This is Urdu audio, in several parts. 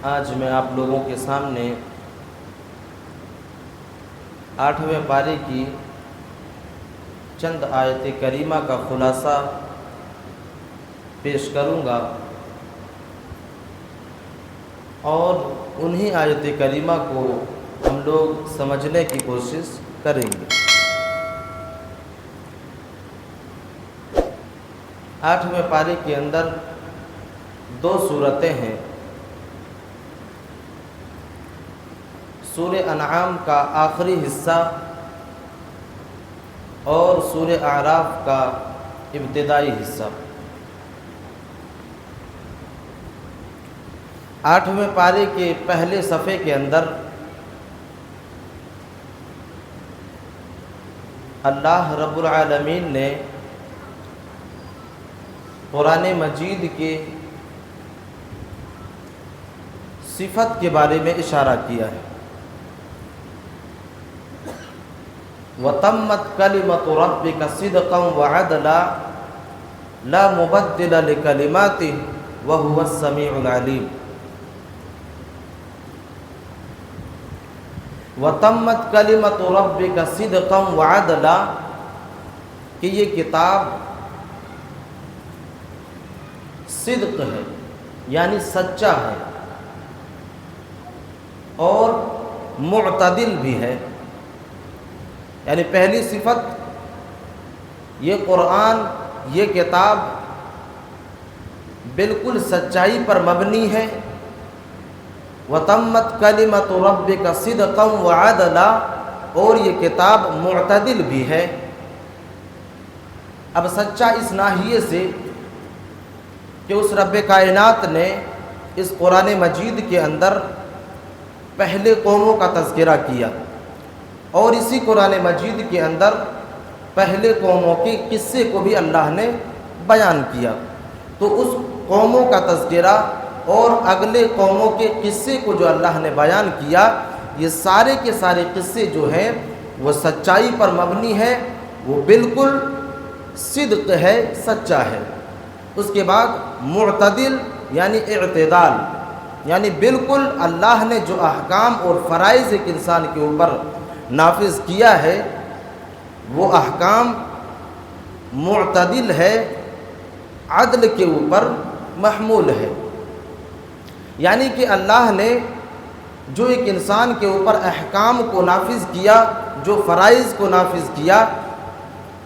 آج میں آپ لوگوں کے سامنے 8ویں پارے کی چند آیت کریمہ کا خلاصہ پیش کروں گا اور انہی آیت کریمہ کو ہم لوگ سمجھنے کی کوشش کریں گے۔ 8ویں پارے کے اندر 2 صورتیں ہیں۔ سورہ انعام کا آخری حصہ اور سورہ اعراف کا ابتدائی حصہ۔ 8ویں پارے کے پہلے صفحے کے اندر اللہ رب العالمین نے قرآن مجید کے صفت کے بارے میں اشارہ کیا ہے۔ وَتَمَّتْ كَلِمَةُ رَبِّكَ صِدْقًا وَعَدْلًا لَا مُبَدِّلَ لِكَلِمَاتِهِ وَهُوَ السَّمِيعُ الْعَلِيمُ۔ وَتَمَّتْ كَلِمَةُ رَبِّكَ صِدْقًا وَعَدْلًا کہ یہ کتاب صدق ہے یعنی سچا ہے اور معتدل بھی ہے۔ یعنی پہلی صفت یہ قرآن، یہ کتاب بالکل سچائی پر مبنی ہے۔ وَتَمَّتْ كَلِمَةُ رَبِّكَ صِدْقًا وَعَدْلًا اور یہ کتاب معتدل بھی ہے۔ اب سچا اس ناحیے سے کہ اس رب کائنات نے اس قرآن مجید کے اندر پہلے قوموں کا تذکرہ کیا اور اسی قرآن مجید کے اندر پہلے قوموں کے قصے کو بھی اللہ نے بیان کیا، تو اس قوموں کا تذکرہ اور اگلے قوموں کے قصے کو جو اللہ نے بیان کیا، یہ سارے کے سارے قصے جو ہیں وہ سچائی پر مبنی ہے، وہ بالکل صدق ہے، سچا ہے۔ اس کے بعد معتدل یعنی اعتدال، یعنی بالکل اللہ نے جو احکام اور فرائض ایک انسان کے اوپر نافذ کیا ہے وہ احکام معتدل ہے، عدل کے اوپر محمول ہے۔ یعنی کہ اللہ نے جو ایک انسان کے اوپر احکام کو نافذ کیا، جو فرائض کو نافذ کیا،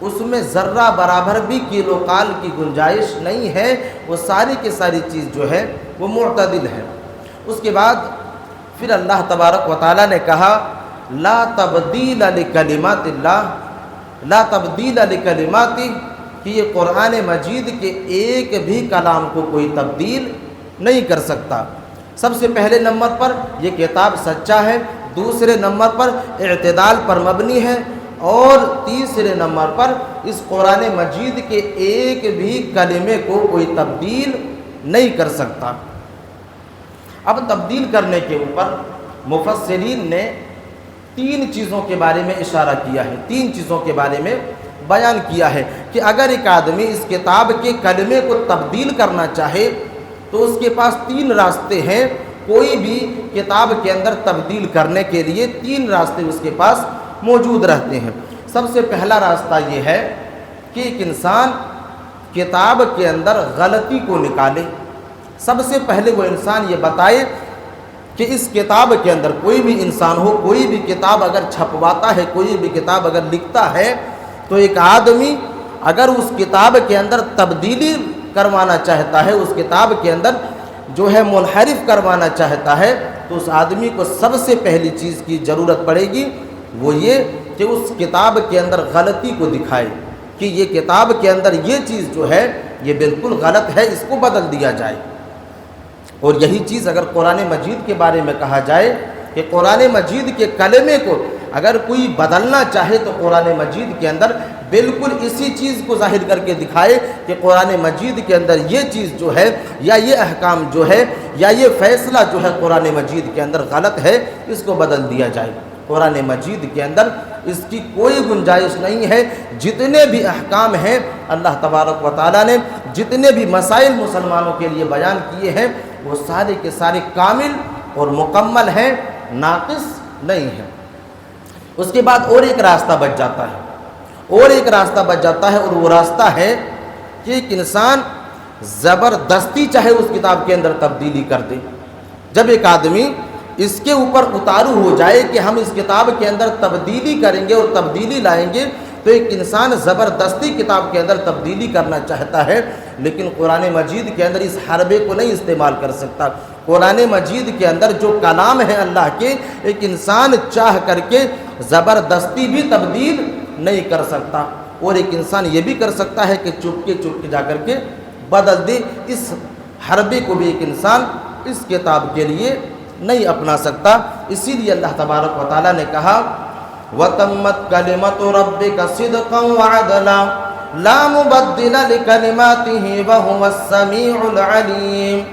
اس میں ذرہ برابر بھی کیل و قال کی گنجائش نہیں ہے، وہ ساری کی ساری چیز جو ہے وہ معتدل ہے۔ اس کے بعد پھر اللہ تبارک و تعالیٰ نے کہا لا تبدیل لکلمات اللہ، لا تبدیل لکلماتہ کہ یہ قرآن مجید کے ایک بھی کلام کو کوئی تبدیل نہیں کر سکتا۔ سب سے پہلے نمبر پر یہ کتاب سچا ہے، دوسرے نمبر پر اعتدال پر مبنی ہے، اور تیسرے نمبر پر اس قرآن مجید کے ایک بھی کلمے کو کوئی تبدیل نہیں کر سکتا۔ اب تبدیل کرنے کے اوپر مفسرین نے 3 چیزوں کے بارے میں اشارہ کیا ہے، 3 چیزوں کے بارے میں بیان کیا ہے کہ اگر ایک آدمی اس کتاب کے کلمے کو تبدیل کرنا چاہے تو اس کے پاس 3 راستے ہیں۔ کوئی بھی کتاب کے اندر تبدیل کرنے کے لیے 3 راستے اس کے پاس موجود رہتے ہیں۔ سب سے پہلا راستہ یہ ہے کہ ایک انسان کتاب کے اندر غلطی کو نکالے۔ سب سے پہلے وہ انسان یہ بتائے کہ اس کتاب کے اندر کوئی بھی انسان ہو، کوئی بھی کتاب اگر چھپواتا ہے، کوئی بھی کتاب اگر لکھتا ہے، تو ایک آدمی اگر اس کتاب کے اندر تبدیلی کروانا چاہتا ہے، اس کتاب کے اندر جو ہے منحرف کروانا چاہتا ہے، تو اس آدمی کو سب سے پہلی چیز کی ضرورت پڑے گی وہ یہ کہ اس کتاب کے اندر غلطی کو دکھائے کہ یہ کتاب کے اندر یہ چیز جو ہے یہ بالکل غلط ہے، اس کو بدل دیا جائے۔ اور یہی چیز اگر قرآن مجید کے بارے میں کہا جائے کہ قرآن مجید کے کلمے کو اگر کوئی بدلنا چاہے تو قرآن مجید کے اندر بالکل اسی چیز کو ظاہر کر کے دکھائے کہ قرآن مجید کے اندر یہ چیز جو ہے یا یہ احکام جو ہے یا یہ فیصلہ جو ہے قرآن مجید کے اندر غلط ہے، اس کو بدل دیا جائے۔ قرآن مجید کے اندر اس کی کوئی گنجائش نہیں ہے۔ جتنے بھی احکام ہیں اللہ تبارک و تعالیٰ نے جتنے بھی مسائل مسلمانوں کے لیے بیان کیے ہیں وہ سارے کے سارے کامل اور مکمل ہیں، ناقص نہیں ہیں۔ اس کے بعد اور ایک راستہ بچ جاتا ہے، اور ایک راستہ بچ جاتا ہے، اور وہ راستہ ہے کہ ایک انسان زبردستی چاہے اس کتاب کے اندر تبدیلی کر دے۔ جب ایک آدمی اس کے اوپر اتارو ہو جائے کہ ہم اس کتاب کے اندر تبدیلی کریں گے اور تبدیلی لائیں گے، تو ایک انسان زبردستی کتاب کے اندر تبدیلی کرنا چاہتا ہے، لیکن قرآن مجید کے اندر اس حربے کو نہیں استعمال کر سکتا۔ قرآن مجید کے اندر جو کلام ہے اللہ کے، ایک انسان چاہ کر کے زبردستی بھی تبدیل نہیں کر سکتا، اور ایک انسان یہ بھی کر سکتا ہے کہ چپ کے جا کر کے بدل دے۔ اس حربے کو بھی ایک انسان اس کتاب کے لیے نہیں اپنا سکتا۔ اسی لیے اللہ تبارک و تعالیٰ نے کہا وَتَمَّتْ كَلِمَةُ رَبِّكَ صِدْقًا وَعَدْلًا لَا مُبَدِّلَ لِكَلِمَاتِهِ وَهُوَ السَّمِيعُ الْعَلِيمُ۔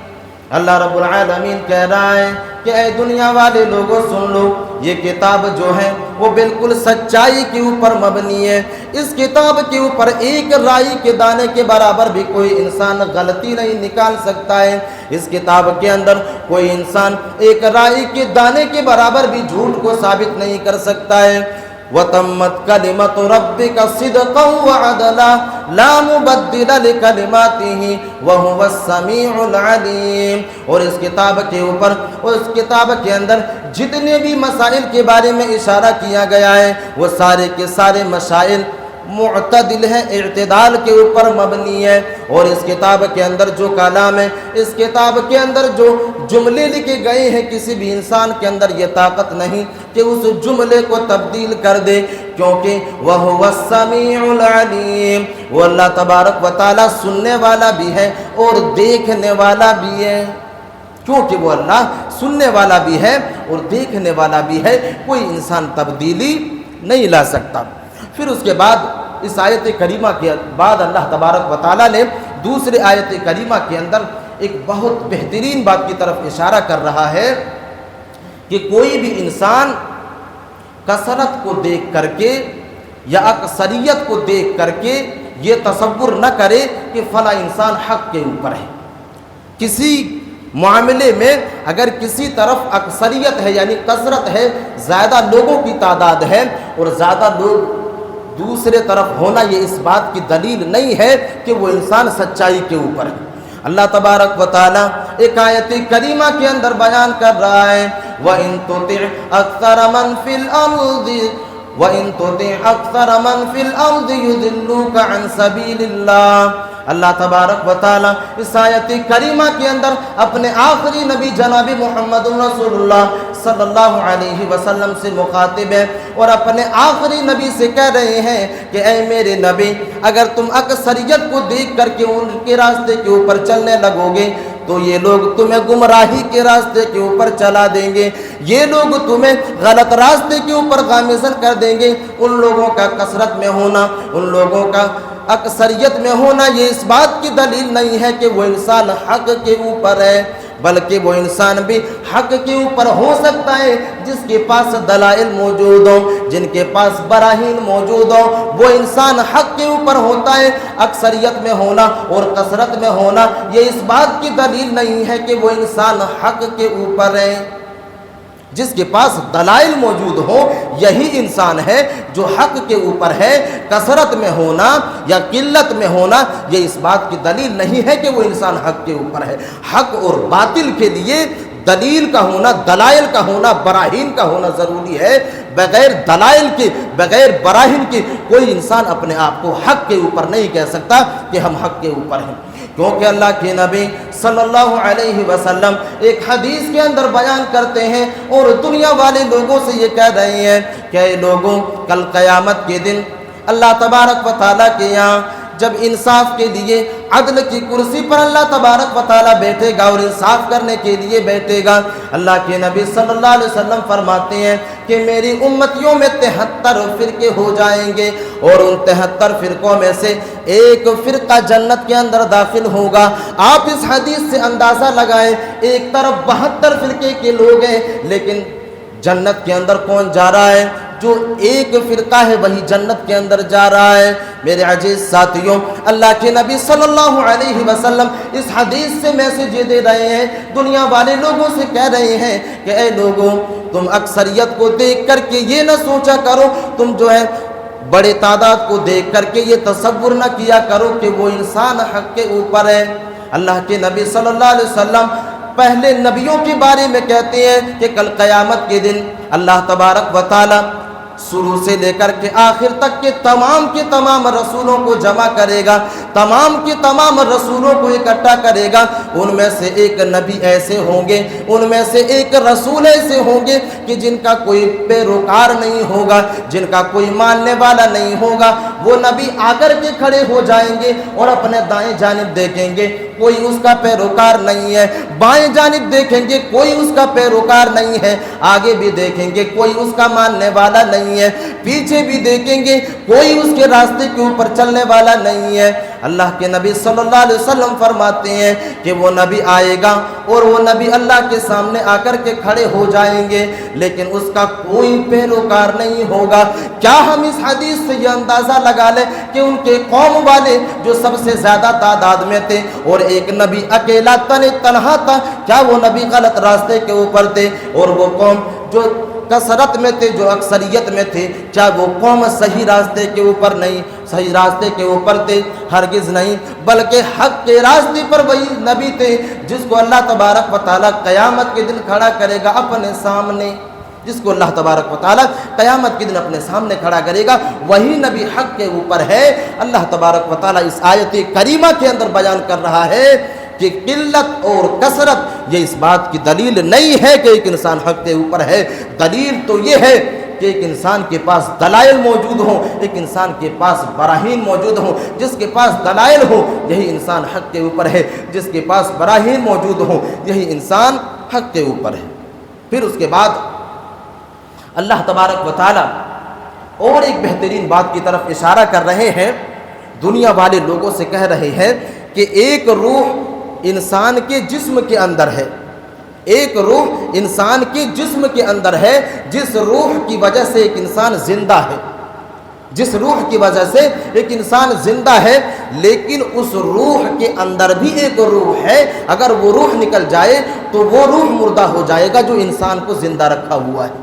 اللہ رب العالمین کہہ رہا ہے کہ اے دنیا والے لوگوں سن لو، یہ کتاب جو ہے وہ بالکل سچائی کے اوپر مبنی ہے۔ اس کتاب کے اوپر ایک رائی کے دانے کے برابر بھی کوئی انسان غلطی نہیں نکال سکتا ہے۔ اس کتاب کے اندر کوئی انسان ایک رائی کے دانے کے برابر بھی جھوٹ کو ثابت نہیں کر سکتا ہے۔ وَتَمَّتْ كَلِمَةُ رَبِّكَ صِدْقًا وَعَدْلًا لَا مُبَدِّلَ لِكَلِمَاتِهِ وَهُوَ السَّمِيعُ الْعَلِيمُ۔ اور اس کتاب کے اوپر، اور اس کتاب کے اندر جتنے بھی مسائل کے بارے میں اشارہ کیا گیا ہے، وہ سارے کے سارے مسائل معتدل ہے، اعتدال کے اوپر مبنی ہے۔ اور اس کتاب کے اندر جو کلام ہے، اس کتاب کے اندر جو جملے لکھے گئے ہیں، کسی بھی انسان کے اندر یہ طاقت نہیں کہ اس جملے کو تبدیل کر دے، کیونکہ وَهُوَ السَّمِيعُ الْعَلِيمُ، وہ اللہ تبارک و تعالیٰ سننے والا بھی ہے اور دیکھنے والا بھی ہے۔ کیونکہ وہ اللہ سننے والا بھی ہے اور دیکھنے والا بھی ہے، کوئی انسان تبدیلی نہیں لا سکتا۔ پھر اس کے بعد اس آیت کریمہ کے بعد اللہ تبارک و تعالیٰ نے دوسرے آیت کریمہ کے اندر ایک بہت بہترین بات کی طرف اشارہ کر رہا ہے کہ کوئی بھی انسان کثرت کو دیکھ کر کے یا اکثریت کو دیکھ کر کے یہ تصور نہ کرے کہ فلاں انسان حق کے اوپر ہے۔ کسی معاملے میں اگر کسی طرف اکثریت ہے یعنی کثرت ہے، زیادہ لوگوں کی تعداد ہے، اور زیادہ لوگ دوسرے طرف ہونا یہ اس بات کی دلیل نہیں ہے کہ وہ انسان سچائی کے اوپر ہے۔ اللہ تبارک و تعالیٰ ایک آیت کریمہ کے اندر بیان کر رہا ہے وَإِن تُطِعْ أَكْثَرَ مَنْ فِي الْأَرْضِ وَإِن تُطِعْ أَكْثَرَ مَنْ فِي الْأَرْضِ يُضِلُّوكَ عَنْ سَبِيلِ اللَّهِ۔ اللہ تبارک و تعالیٰ اس آیت کریمہ کے اندر اپنے آخری نبی جناب محمد رسول اللہ صلی اللہ علیہ وسلم سے مخاطب ہے، اور اپنے آخری نبی سے کہہ رہے ہیں کہ اے میرے نبی، اگر تم اکثریت کو دیکھ کر کے ان کے راستے کے اوپر چلنے لگو گے تو یہ لوگ تمہیں گمراہی کے راستے کے اوپر چلا دیں گے، یہ لوگ تمہیں غلط راستے کے اوپر گامزن کر دیں گے۔ ان لوگوں کا کثرت میں ہونا، ان لوگوں کا اکثریت میں ہونا یہ اس بات کی دلیل نہیں ہے کہ وہ انسان حق کے اوپر ہے، بلکہ وہ انسان بھی حق کے اوپر ہو سکتا ہے جس کے پاس دلائل موجود ہوں، جن کے پاس براہین موجود ہوں، وہ انسان حق کے اوپر ہوتا ہے۔ اکثریت میں ہونا اور کثرت میں ہونا یہ اس بات کی دلیل نہیں ہے کہ وہ انسان حق کے اوپر ہے۔ جس کے پاس دلائل موجود ہو یہی انسان ہے جو حق کے اوپر ہے۔ کثرت میں ہونا یا قلت میں ہونا یہ اس بات کی دلیل نہیں ہے کہ وہ انسان حق کے اوپر ہے۔ حق اور باطل کے لیے دلیل کا ہونا، دلائل کا ہونا، براہین کا ہونا ضروری ہے۔ بغیر دلائل کے، بغیر براہین کے کوئی انسان اپنے آپ کو حق کے اوپر نہیں کہہ سکتا کہ ہم حق کے اوپر ہیں، کیونکہ اللہ کے نبی صلی اللہ علیہ وسلم ایک حدیث کے اندر بیان کرتے ہیں اور دنیا والے لوگوں سے یہ کہہ رہے ہیں کہ اے لوگوں، کل قیامت کے دن اللہ تبارک و تعالیٰ کے یہاں جب انصاف کے لیے عدل کی کرسی پر اللہ تبارک و تعالیٰ بیٹھے گا اور انصاف کرنے کے لیے بیٹھے گا، اللہ کے نبی صلی اللہ علیہ وسلم فرماتے ہیں کہ میری امتیوں میں 73 فرقے ہو جائیں گے، اور ان 73 فرقوں میں سے ایک فرقہ جنت کے اندر داخل ہوگا۔ آپ اس حدیث سے اندازہ لگائیں، ایک طرف 72 فرقے کے لوگ ہیں، لیکن جنت کے اندر کون جا رہا ہے؟ جو ایک فرقہ ہے وہی جنت کے اندر جا رہا ہے۔ میرے عزیز ساتھیوں، اللہ کے نبی صلی اللہ علیہ وسلم اس حدیث سے میسج دے رہے ہیں، دنیا والے لوگوں سے کہہ رہے ہیں کہ اے لوگوں، تم اکثریت کو دیکھ کر کے یہ نہ سوچا کرو، تم جو ہے بڑے تعداد کو دیکھ کر کے یہ تصور نہ کیا کرو کہ وہ انسان حق کے اوپر ہے۔ اللہ کے نبی صلی اللہ علیہ وسلم پہلے نبیوں کے بارے میں کہتے ہیں کہ کل قیامت کے دن اللہ تبارک و تعالی شروع سے لے کر کے آخر تک کے تمام رسولوں کو جمع کرے گا، تمام کے تمام رسولوں کو اکٹھا کرے گا۔ ان میں سے ایک نبی ایسے ہوں گے، ان میں سے ایک رسول ایسے ہوں گے کہ جن کا کوئی پیروکار نہیں ہوگا، جن کا کوئی ماننے والا نہیں ہوگا۔ وہ نبی آ کر کے کھڑے ہو جائیں گے اور اپنے دائیں جانب دیکھیں گے، کوئی اس کا پیروکار نہیں ہے، بائیں جانب دیکھیں گے کوئی اس کا پیروکار نہیں ہے، آگے بھی دیکھیں گے کوئی اس کا ماننے والا نہیں ہے، پیچھے بھی دیکھیں گے کوئی اس کے راستے کے اوپر چلنے والا نہیں ہے۔ اللہ کے نبی صلی اللہ علیہ وسلم فرماتے ہیں کہ وہ نبی آئے گا اور وہ نبی اللہ کے سامنے آ کر کے کھڑے ہو جائیں گے، لیکن اس کا کوئی پیروکار نہیں ہوگا۔ کیا ہم اس حدیث سے یہ اندازہ لگا لیں کہ ان کے قوم والے جو سب سے زیادہ تعداد میں تھے اور ایک نبی اکیلا تنہا تھا، کیا وہ نبی غلط راستے کے اوپر تھے؟ اور وہ قوم جو کثرت میں تھے، جو اکثریت میں تھے، کیا وہ قوم صحیح راستے کے اوپر نہیں، صحیح راستے کے اوپر تھے؟ ہرگز نہیں، بلکہ حق کے راستے پر وہی نبی تھے جس کو اللہ تبارک و تعالیٰ قیامت کے دن کھڑا کرے گا اپنے سامنے، جس کو اللہ تبارک و تعالیٰ قیامت کے دن اپنے سامنے کھڑا کرے گا، وہی نبی حق کے اوپر ہے۔ اللہ تبارک و تعالیٰ اس آیت کریمہ کے اندر بیان کر رہا ہے کہ قلت اور کثرت یہ اس بات کی دلیل نہیں ہے کہ ایک انسان حق کے اوپر ہے۔ دلیل تو یہ ہے کہ ایک انسان کے پاس دلائل موجود ہوں، ایک انسان کے پاس براہین موجود ہوں۔ جس کے پاس دلائل ہو یہی انسان حق کے اوپر ہے، جس کے پاس براہین موجود ہوں یہی انسان حق کے اوپر ہے۔ پھر اس کے بعد اللہ تبارک و تعالی اور ایک بہترین بات کی طرف اشارہ کر رہے ہیں، دنیا والے لوگوں سے کہہ رہے ہیں کہ ایک روح انسان کے جسم کے اندر ہے، ایک روح انسان کے جسم کے اندر ہے، جس روح کی وجہ سے ایک انسان زندہ ہے، جس روح کی وجہ سے ایک انسان زندہ ہے، لیکن اس روح کے اندر بھی ایک روح ہے، اگر وہ روح نکل جائے تو وہ روح مردہ ہو جائے گا جو انسان کو زندہ رکھا ہوا ہے۔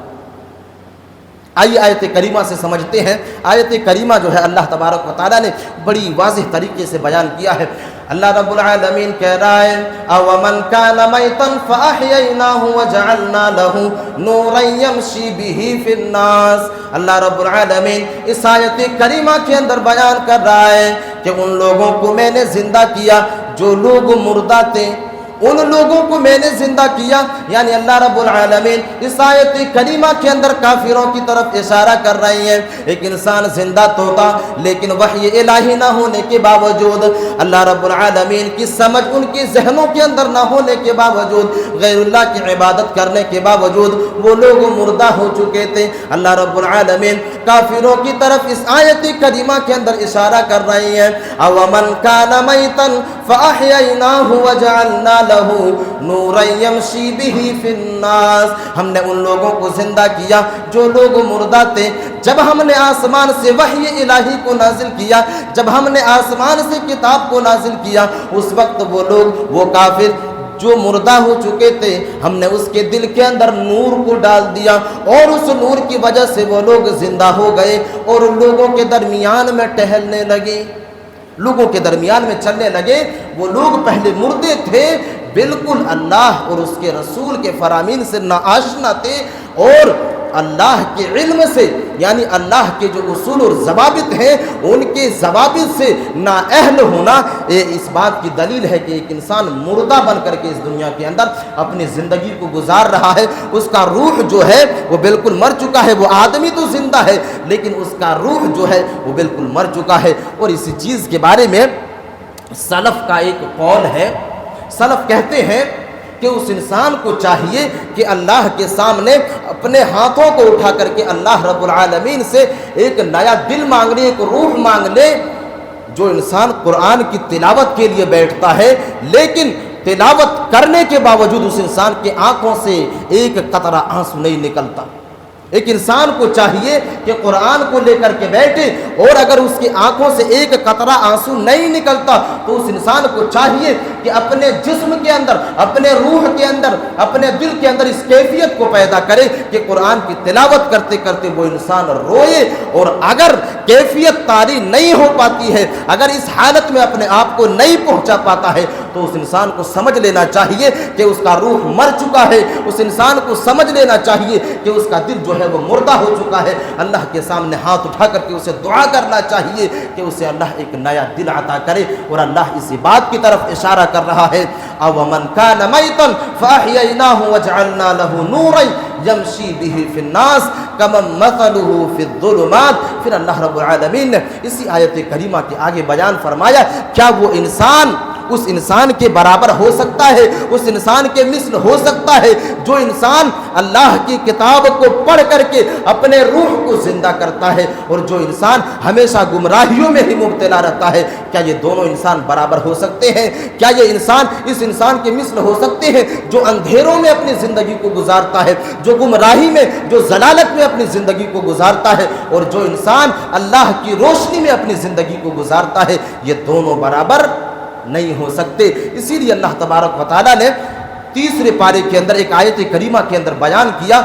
آئیے آیت کریمہ سے سمجھتے ہیں۔ آیت کریمہ جو ہے اللہ تبارک و تعالیٰ نے بڑی واضح طریقے سے بیان کیا ہے۔ اللہ رب العالمین کہہ رہا ہے أَوَمَنْ كَانَ مَيْتًا فَأَحْيَيْنَاهُ وَجَعَلْنَا لَهُ نُورًا يَمْشِي بِهِ فِي النَّاسِ۔ اللہ رب العالمین اس آیت کریمہ کے اندر بیان کر رہا ہے کہ ان لوگوں کو میں نے زندہ کیا جو لوگ مردہ تھے، ان لوگوں کو میں نے زندہ کیا، یعنی اللہ رب العالمین اس آیت کریمہ کے اندر کافروں کی طرف اشارہ کر رہے ہیں۔ ایک انسان زندہ تو تھا لیکن وحی الہی نہ ہونے کے باوجود، اللہ رب العالمین کی سمجھ ان کے ذہنوں کے اندر نہ ہونے کے باوجود، غیر اللہ کی عبادت کرنے کے باوجود وہ لوگ مردہ ہو چکے تھے۔ اللہ رب العالمین کافروں کی طرف اس آیت کریمہ کے اندر اشارہ کر رہے ہیں۔ أَوَمَنْ كَانَ مَيْتًا فَأَحْيَيْنَاهُ وَجَعَلْنَا لَهُ نُورًا يَمْشِي بِهِ فِي النَّاسِ۔ ہم نے ان لوگوں کو زندہ کیا جو لوگ مردہ تھے۔ جب ہم نے آسمان سے وحی الہی کو نازل کیا، جب ہم نے آسمان سے کتاب کو نازل کیا، اس وقت وہ لوگ، وہ کافر جو مردہ ہو چکے تھے، ہم نے اس کے دل کے اندر نور کو ڈال دیا اور اس نور کی وجہ سے وہ لوگ زندہ ہو گئے اور لوگوں کے درمیان میں ٹہلنے لگے، لوگوں کے درمیان میں چلنے لگے۔ وہ لوگ پہلے مردے تھے، بالکل اللہ اور اس کے رسول کے فرامین سے ناآشنا تھے اور اللہ کے علم سے، یعنی اللہ کے جو اصول اور ضوابط ہیں ان کے ضوابط سے نااہل ہونا، یہ اس بات کی دلیل ہے کہ ایک انسان مردہ بن کر کے اس دنیا کے اندر اپنی زندگی کو گزار رہا ہے۔ اس کا روح جو ہے وہ بالکل مر چکا ہے، وہ آدمی تو زندہ ہے لیکن اس کا روح جو ہے وہ بالکل مر چکا ہے۔ اور اسی چیز کے بارے میں سلف کا ایک قول ہے، سلف کہتے ہیں کہ اس انسان کو چاہیے کہ اللہ کے سامنے اپنے ہاتھوں کو اٹھا کر کے اللہ رب العالمین سے ایک نیا دل مانگ لے، ایک روح مانگ لے۔ جو انسان قرآن کی تلاوت کے لیے بیٹھتا ہے لیکن تلاوت کرنے کے باوجود اس انسان کی آنکھوں سے ایک قطرہ آنسو نہیں نکلتا، ایک انسان کو چاہیے کہ قرآن کو لے کر کے بیٹھے، اور اگر اس کی آنکھوں سے ایک قطرہ آنسو نہیں نکلتا تو اس انسان کو چاہیے کہ اپنے جسم کے اندر، اپنے روح کے اندر، اپنے دل کے اندر اس کیفیت کو پیدا کرے کہ قرآن کی تلاوت کرتے کرتے وہ انسان روئے۔ اور اگر کیفیت طاری نہیں ہو پاتی ہے، اگر اس حالت میں اپنے آپ کو نہیں پہنچا پاتا ہے، تو اس انسان کو سمجھ لینا چاہیے کہ اس کا روح مر چکا ہے، اس انسان کو سمجھ لینا چاہیے کہ اس کا دل جو ہے وہ مردہ ہو چکا ہے۔ اللہ کے سامنے ہاتھ اٹھا کر کے اسے دعا کرنا چاہیے کہ اسے اللہ ایک نیا دل عطا کرے۔ اور اللہ اسی بات کی طرف اشارہ کر رہا ہے، اَوَمَنْ كَانَ مَيْتًا فَأَحْيَيْنَاهُ وَجَعَلْنَا لَهُ نُورًا يَمْشِي بِهِ فِي النَّاسِ كَمَنْ مَثَلُهُ فِي الظُّلُمَاتِ۔ پھر اللہ رب العالمین نے اسی آیت کریمہ کے آگے بیان فرمایا، کیا وہ انسان اس انسان کے برابر ہو سکتا ہے، اس انسان کے مثل ہو سکتا ہے جو انسان اللہ کی کتاب کو پڑھ کر کے اپنے روح کو زندہ کرتا ہے، اور جو انسان ہمیشہ گمراہیوں میں ہی مبتلا رہتا ہے؟ کیا یہ دونوں انسان برابر ہو سکتے ہیں؟ کیا یہ انسان اس انسان کے مثل ہو سکتے ہیں جو اندھیروں میں اپنی زندگی کو گزارتا ہے، جو گمراہی میں، جو ضلالت میں اپنی زندگی کو گزارتا ہے، اور جو انسان اللہ کی روشنی میں اپنی زندگی کو گزارتا ہے؟ یہ دونوں برابر نہیں ہو سکتے۔ اسی لیے اللہ تبارک و تعالیٰ نے تیسرے پارے کے اندر ایک آیت کریمہ کے اندر بیان کیا،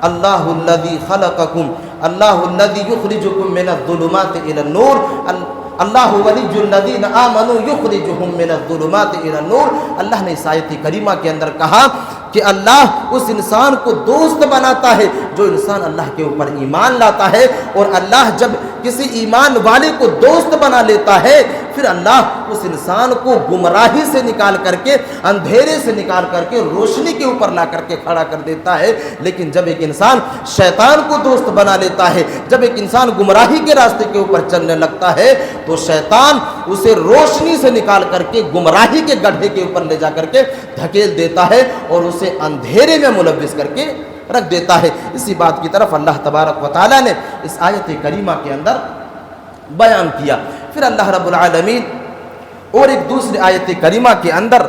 اللہ الذی خلقکم، اللہ الذی یخرجکم من الظلمات الی النور، اللہ ولی الذین آمنوا یخرجہم من الظلمات الی النور۔ اللہ نے اس آیت کریمہ کے اندر کہا کہ اللہ اس انسان کو دوست بناتا ہے جو انسان اللہ کے اوپر ایمان لاتا ہے، اور اللہ جب کسی ایمان والے کو دوست بنا لیتا ہے، پھر اللہ اس انسان کو گمراہی سے نکال کر کے، اندھیرے سے نکال کر کے روشنی کے اوپر لا کر کے کھڑا کر دیتا ہے۔ لیکن جب ایک انسان شیطان کو دوست بنا لیتا ہے، جب ایک انسان گمراہی کے راستے کے اوپر چلنے لگتا ہے، تو شیطان اسے روشنی سے نکال کر کے گمراہی کے گڈھے کے اوپر لے جا کر کے دھکیل دیتا ہے، اور اسے اندھیرے میں ملوث کر کے رکھ دیتا ہے۔ اسی بات کی طرف اللہ تبارک و تعالیٰ نے اس آیت کریمہ کے اندر بیان کیا۔ پھر اللہ رب العالمین اور ایک دوسری آیت کریمہ کے اندر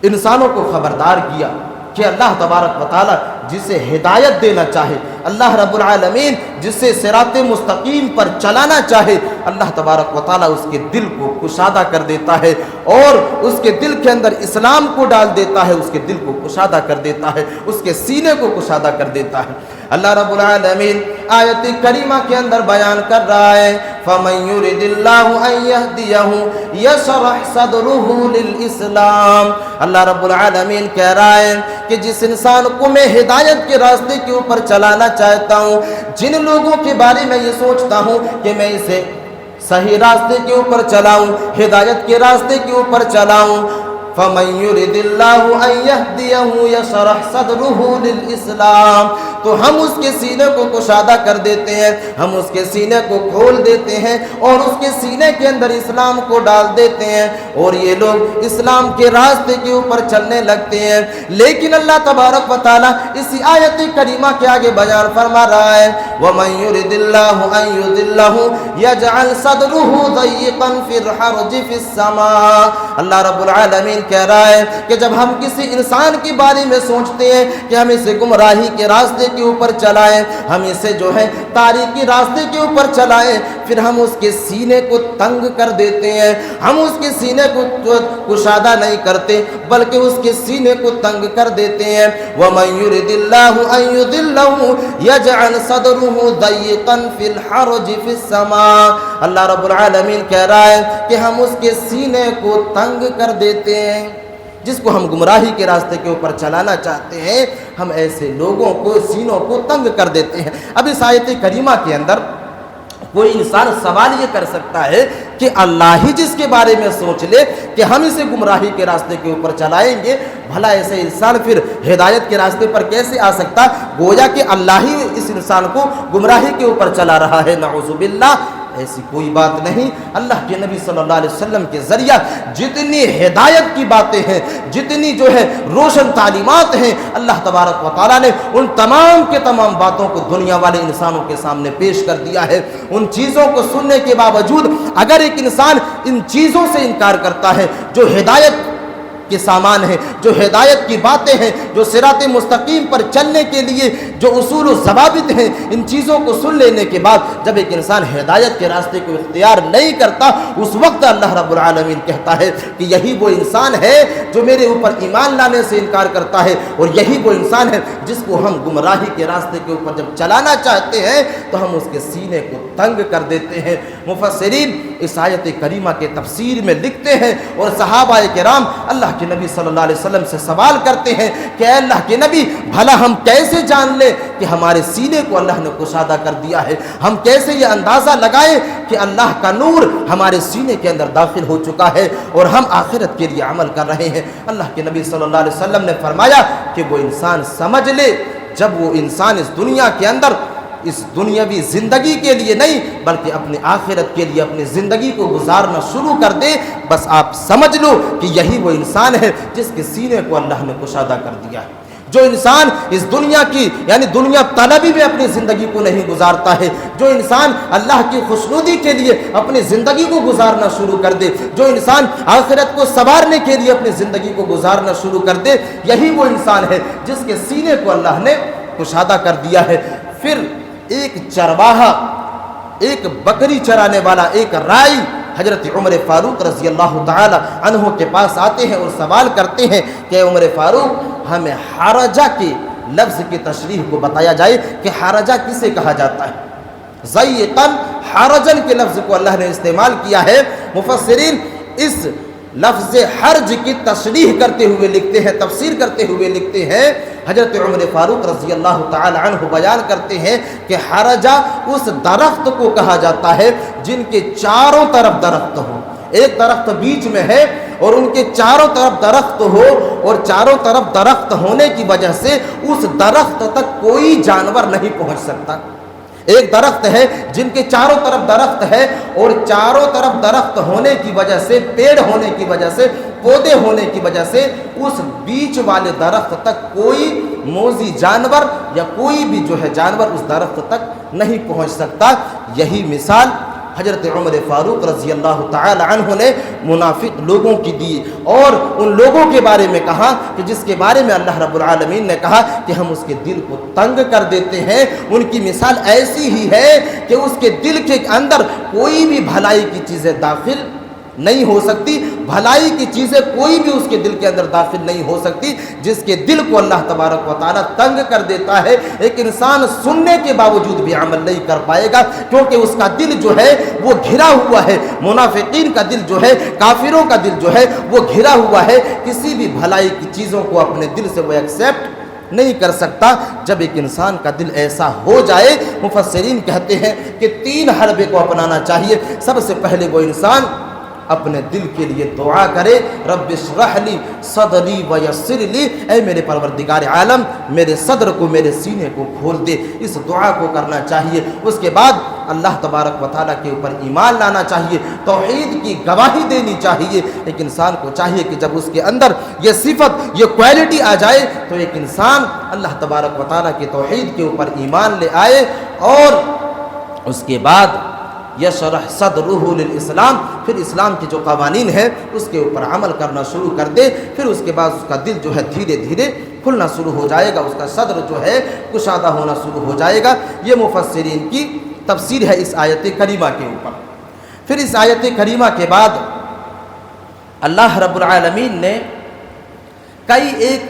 انسانوں کو خبردار کیا کہ اللہ تبارک و تعالیٰ جسے ہدایت دینا چاہے، اللہ رب العالمین جسے صراط مستقیم پر چلانا چاہے، اللہ تبارک و تعالیٰ اس کے دل کو کشادہ کر دیتا ہے، اور اس کے دل کے اندر اسلام کو ڈال دیتا ہے، اس کے دل کو کشادہ کر دیتا ہے، اس کے سینے کو کشادہ کر دیتا ہے۔ اللہ رب العالمین آیت کریمہ کے اندر بیان کر رہا ہے، فَمَن يُرِدِ اللَّهُ أَن يَهْدِيَهُ يَشْرَحْ صَدْرُهُ لِلْإِسْلَامِ۔ اللہ رب العالمین کہہ رہا ہے کہ جس انسان کو میں ہدایت کے راستے کے اوپر چلانا چاہتا ہوں، جن لوگوں کے بارے میں یہ سوچتا ہوں کہ میں اسے صحیح راستے کے اوپر چلاؤں، ہدایت کے راستے کے اوپر چلاؤں، فَمَن يُرِدِ اللَّهُ أَن يَهْدِيَهُ يَشْرَحْ صَدْرُهُ لِلْإِسْلَامِ۔ تو ہم اس کے سینے کو کشادہ کر دیتے ہیں، ہم اس کے سینے کو کھول دیتے ہیں، اور اس کے سینے کے اندر اسلام کو ڈال دیتے ہیں، اور یہ لوگ اسلام کے راستے کے اوپر چلنے لگتے ہیں۔ لیکن اللہ تبارک و تعالیٰ اسی آیت کریمہ کے آگے بیان فرما رہا ہے، وَمَن يُرِدِ اللَّهُ أَن يُضِلَّهُ يَجْعَلْ صَدْرُهُ ضَيِّقًا فِي الْحَرْجِ فِي السَّمَاءِ۔ اللہ رب العالمین کہہ رہا ہے کہ جب ہم کسی انسان کے بارے میں سوچتے ہیں کہ ہم اسے گمراہی کے راستے کے اوپر چلائیں، ہم اسے جو ہے تاریکی راستے کے اوپر چلائیں، پھر ہم اس کے سینے کو تنگ کر دیتے ہیں، ہم اس کے سینے کو کشادہ نہیں کرتے بلکہ اس کے سینے کو تنگ کر دیتے ہیں۔ وَمَن يُرِدِ اللَّهُ أَن يُضِلَّهُ يَجْعَلْ صَدْرُهُ ضَيِّقًا فِي الْحَرْجِ فِي السَّمَاءِ۔ اللہ رب العالمین کہہ رہا ہے کہ ہم اس کے سینے کو تنگ کر دیتے ہیں، جس کو ہم گمراہی کے راستے کے اوپر چلانا چاہتے ہیں، ہم ایسے لوگوں کو سینوں کو تنگ کر دیتے ہیں۔ اب اس آیت کریمہ کے اندر کوئی انسان سوال یہ کر سکتا ہے کہ اللہ ہی جس کے بارے میں سوچ لے کہ ہم اسے گمراہی کے راستے کے اوپر چلائیں گے، بھلا ایسے انسان پھر ہدایت کے راستے پر کیسے آ سکتا؟ گویا کہ اللہ ہی اس انسان کو گمراہی کے اوپر چلا رہا ہے، نعوذ باللہ۔ ایسی کوئی بات نہیں۔ اللہ کے نبی صلی اللہ علیہ وسلم کے ذریعہ جتنی ہدایت کی باتیں ہیں، جتنی جو ہے روشن تعلیمات ہیں، اللہ تبارک و تعالیٰ نے ان تمام کے تمام باتوں کو دنیا والے انسانوں کے سامنے پیش کر دیا ہے۔ ان چیزوں کو سننے کے باوجود اگر ایک انسان ان چیزوں سے انکار کرتا ہے جو ہدایت کے سامان ہیں، جو ہدایت کی باتیں ہیں، جو صراط مستقیم پر چلنے کے لیے جو اصول و ضوابط ہیں، ان چیزوں کو سن لینے کے بعد جب ایک انسان ہدایت کے راستے کو اختیار نہیں کرتا، اس وقت اللہ رب العالمین کہتا ہے کہ یہی وہ انسان ہے جو میرے اوپر ایمان لانے سے انکار کرتا ہے، اور یہی وہ انسان ہے جس کو ہم گمراہی کے راستے کے اوپر جب چلانا چاہتے ہیں تو ہم اس کے سینے کو تنگ کر دیتے ہیں۔ مفسرین اس آیت کریمہ کے تفسیر میں لکھتے ہیں اور صحابہ کرام اللہ کے نبی صلی اللہ علیہ وسلم سے سوال کرتے ہیں کہ اے اللہ کے نبی، بھلا ہم کیسے جان لیں کہ ہمارے سینے کو اللہ نے کشادہ کر دیا ہے؟ ہم کیسے یہ اندازہ لگائیں کہ اللہ کا نور ہمارے سینے کے اندر داخل ہو چکا ہے اور ہم آخرت کے لیے عمل کر رہے ہیں؟ اللہ کے نبی صلی اللہ علیہ وسلم نے فرمایا کہ وہ انسان سمجھ لے جب وہ انسان اس دنیا کے اندر اس دنیاوی زندگی کے لیے نہیں بلکہ اپنی آخرت کے لیے اپنی زندگی کو گزارنا شروع کر دے، بس آپ سمجھ لو کہ یہی وہ انسان ہے جس کے سینے کو اللہ نے کشادہ کر دیا ہے۔ جو انسان اس دنیا کی یعنی دنیا طلبی میں اپنی زندگی کو نہیں گزارتا ہے، جو انسان اللہ کی خوشنودی کے لیے اپنی زندگی کو گزارنا شروع کر دے، جو انسان آخرت کو سنوارنے کے لیے اپنی زندگی کو گزارنا شروع کر دے، یہی وہ انسان ہے جس کے سینے کو اللہ نے کشادہ کر دیا ہے۔ پھر ایک چرواہا، ایک بکری چرانے والا، ایک رائی حضرت عمر فاروق رضی اللہ تعالی عنہ کے پاس آتے ہیں اور سوال کرتے ہیں کہ عمر فاروق، ہمیں حرجہ کے لفظ کی تشریح کو بتایا جائے کہ حرجہ کسے کہا جاتا ہے؟ ضیقاً حرجن کے لفظ کو اللہ نے استعمال کیا ہے۔ مفسرین اس لفظ حرج کی تشریح کرتے ہوئے لکھتے ہیں، تفسیر کرتے ہوئے لکھتے ہیں، حضرت عمر فاروق رضی اللہ تعالی عنہ بیان کرتے ہیں کہ حرجہ اس درخت کو کہا جاتا ہے جن کے چاروں طرف درخت ہو، ایک درخت بیچ میں ہے اور ان کے چاروں طرف درخت ہو، اور چاروں طرف درخت ہونے کی وجہ سے اس درخت تک کوئی جانور نہیں پہنچ سکتا۔ ایک درخت ہے جن کے چاروں طرف درخت ہے اور چاروں طرف درخت ہونے کی وجہ سے، پیڑ ہونے کی وجہ سے، پودے ہونے کی وجہ سے اس بیچ والے درخت تک کوئی موذی جانور یا کوئی بھی جو ہے جانور اس درخت تک نہیں پہنچ سکتا۔ یہی مثال حضرت عمر فاروق رضی اللہ تعالی عنہ نے منافق لوگوں کی دی اور ان لوگوں کے بارے میں کہا کہ جس کے بارے میں اللہ رب العالمین نے کہا کہ ہم اس کے دل کو تنگ کر دیتے ہیں۔ ان کی مثال ایسی ہی ہے کہ اس کے دل کے اندر کوئی بھی بھلائی کی چیزیں داخل نہیں ہو سکتی، بھلائی کی چیزیں کوئی بھی اس کے دل کے اندر داخل نہیں ہو سکتی۔ جس کے دل کو اللہ تبارک و تعالیٰ تنگ کر دیتا ہے، ایک انسان سننے کے باوجود بھی عمل نہیں کر پائے گا، کیونکہ اس کا دل جو ہے وہ گھرا ہوا ہے۔ منافقین کا دل جو ہے، کافروں کا دل جو ہے وہ گھرا ہوا ہے، کسی بھی بھلائی کی چیزوں کو اپنے دل سے وہ ایکسیپٹ نہیں کر سکتا۔ جب ایک انسان کا دل ایسا ہو جائے، مفسرین کہتے ہیں کہ 3 حربے کو اپنانا چاہیے۔ سب سے پہلے وہ انسان اپنے دل کے لیے دعا کرے، رب اشرح لی صدری ویسر لی، اے میرے پروردگار عالم میرے صدر کو، میرے سینے کو کھول دے۔ اس دعا کو کرنا چاہیے۔ اس کے بعد اللہ تبارک و تعالیٰ کے اوپر ایمان لانا چاہیے، توحید کی گواہی دینی چاہیے۔ ایک انسان کو چاہیے کہ جب اس کے اندر یہ صفت، یہ کوالٹی آ جائے تو ایک انسان اللہ تبارک و تعالیٰ کی توحید کے اوپر ایمان لے آئے، اور اس کے بعد یشرح صدرہ للاسلام، پھر اسلام کے جو قوانین ہیں اس کے اوپر عمل کرنا شروع کر دے۔ پھر اس کے بعد اس کا دل جو ہے دھیرے دھیرے کھلنا شروع ہو جائے گا، اس کا صدر جو ہے کشادہ ہونا شروع ہو جائے گا۔ یہ مفسرین کی تفسیر ہے اس آیت کریمہ کے اوپر۔ پھر اس آیت کریمہ کے بعد اللہ رب العالمین نے کئی ایک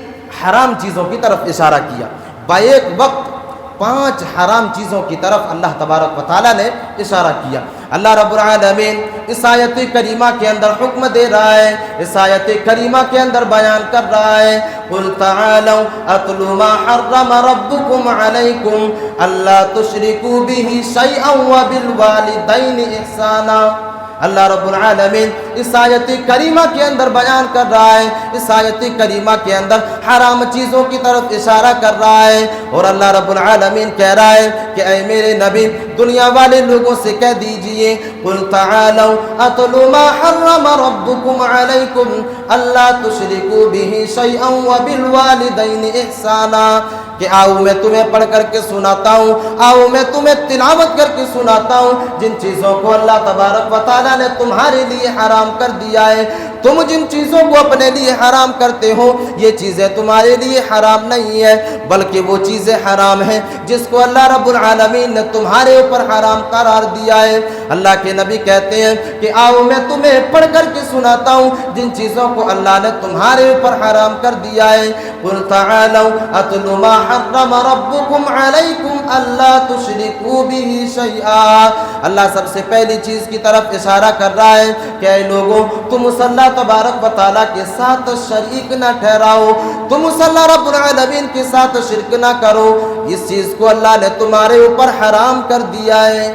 حرام چیزوں کی طرف اشارہ کیا۔ بیک وقت 5 حرام چیزوں کی طرف اللہ تبارک و تعالیٰ نے اشارہ کیا۔ اللہ رب العالمین اس آیت کریمہ کے اندر حکم دے رہا ہے، اس آیت کریمہ کے اندر بیان کر رہا ہے، قُلْ تَعَالَوْا أَتْلُ مَا حَرَّمَ رَبُّكُمْ عَلَيْكُمْ أَلَّا تُشْرِكُوا بِهِ شَيْئًا وَبِالْوَالِدَيْنِ إِحْسَانًا۔ اللہ رب العالمین اس آیت کریمہ کے اندر بیان کر رہا ہے، اس آیت کریمہ کے اندر حرام چیزوں کی طرف اشارہ کر رہا ہے، اور اللہ رب العالمین کہہ رہا ہے کہ اے میرے نبی دنیا والے لوگوں سے کہہ دیجئے، قُلْ تَعَالَوْا أَتْلُ مَا حَرَّمَ رَبُّكُمْ عَلَيْكُمْ أَلَّا تُشْرِكُوا بِهِ شَيْئًا وَبِالْوَالِدَيْنِ إِحْسَانًا، کہ آؤ میں تمہیں پڑھ کر کے سناتا ہوں، آؤ میں تمہیں تلاوت کر کے سناتا ہوں جن چیزوں کو اللہ تبارک و تعالیٰ تعالیٰ نے تمہارے لیے حرام کر دیا ہے۔ تم جن چیزوں کو اپنے لیے حرام کرتے ہو یہ چیزیں تمہارے لیے حرام نہیں ہے، بلکہ وہ چیزیں حرام ہیں جس کو اللہ رب العالمین نے تمہارے اوپر حرام قرار دیا ہے۔ اللہ کے نبی کہتے ہیں کہ آؤ میں تمہیں پڑھ کر کے سناتا ہوں جن چیزوں کو اللہ نے تمہارے اوپر حرام کر دیا ہے۔ قُلْ تَعَالَوْا أَتْلُ مَا حَرَّمَ رَبُّكُمْ عَلَيْكُمْ أَلَّا تُشْرِكُوا بِهِ شَيْئًا۔ اللہ سب سے پہلی چیز کی طرف اشارہ کر رہا ہے کہ اے لوگوں تم اس اللہ تبارک و تعالیٰ کے ساتھ شریک نہ ٹھہراؤ، تم اس اللہ رب العالمین کے ساتھ شرک نہ کرو۔ اس چیز کو اللہ نے تمہارے اوپر حرام کر دیا ہے،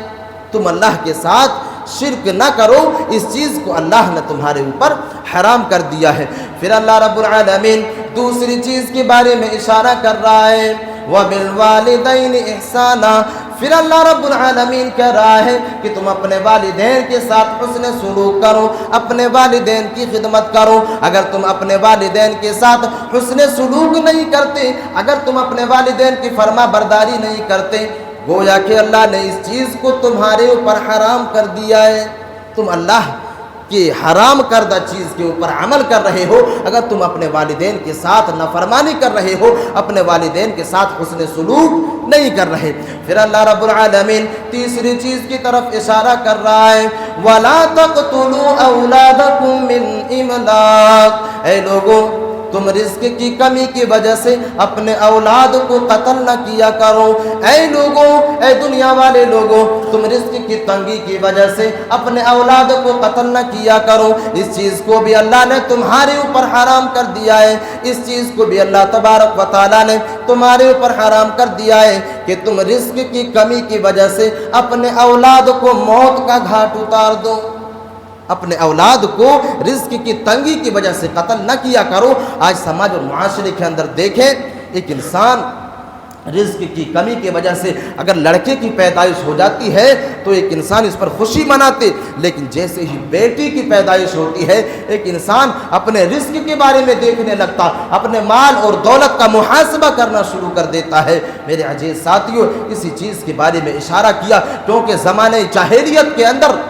تم اللہ کے ساتھ شرک نہ کرو، اس چیز کو اللہ نے تمہارے اوپر حرام کر دیا ہے۔ پھر اللہ رب العالمین دوسری چیز کے بارے میں اشارہ کر رہا ہے وَبِالْوَالِدَيْنِ إِحْسَانًا۔ پھر اللہ رب العالمین کہہ رہا ہے کہ تم اپنے والدین کے ساتھ حسن سلوک کرو، اپنے والدین کی خدمت کرو۔ اگر تم اپنے والدین کے ساتھ حسن سلوک نہیں کرتے، اگر تم اپنے والدین کی فرما برداری نہیں کرتے، گویا کہ اللہ نے اس چیز کو تمہارے اوپر حرام کر دیا ہے۔ تم اللہ کہ حرام کردہ چیز کے اوپر عمل کر رہے ہو، اگر تم اپنے والدین کے ساتھ نافرمانی کر رہے ہو، اپنے والدین کے ساتھ حسن سلوک نہیں کر رہے۔ پھر اللہ رب العالمین تیسری چیز کی طرف اشارہ کر رہا ہے وَلَا تَقْتُلُوا أَوْلَادَكُم مِّنْ إِمْلَاقٍ۔ اے لوگوں تم رزق کی کمی کی وجہ سے اپنے اولاد کو قتل نہ کیا کرو۔ اے لوگوں، اے دنیا والے لوگوں، تم رزق کی تنگی کی وجہ سے اپنے اولاد کو قتل نہ کیا کرو۔ اس چیز کو بھی اللہ نے تمہارے اوپر حرام کر دیا ہے، اس چیز کو بھی اللہ تبارک و تعالیٰ نے تمہارے اوپر حرام کر دیا ہے کہ تم رزق کی کمی کی وجہ سے اپنے اولاد کو موت کا گھاٹ اتار دو، اپنے اولاد کو رزق کی تنگی کی وجہ سے قتل نہ کیا کرو۔ آج سماج اور معاشرے کے اندر دیکھیں، ایک انسان رزق کی کمی کی وجہ سے اگر لڑکے کی پیدائش ہو جاتی ہے تو ایک انسان اس پر خوشی مناتے، لیکن جیسے ہی بیٹی کی پیدائش ہوتی ہے ایک انسان اپنے رزق کے بارے میں دیکھنے لگتا، اپنے مال اور دولت کا محاسبہ کرنا شروع کر دیتا ہے۔ میرے عزیز ساتھیوں، اسی چیز کے بارے میں اشارہ کیا کیونکہ زمانہ جاہلیت کے اندر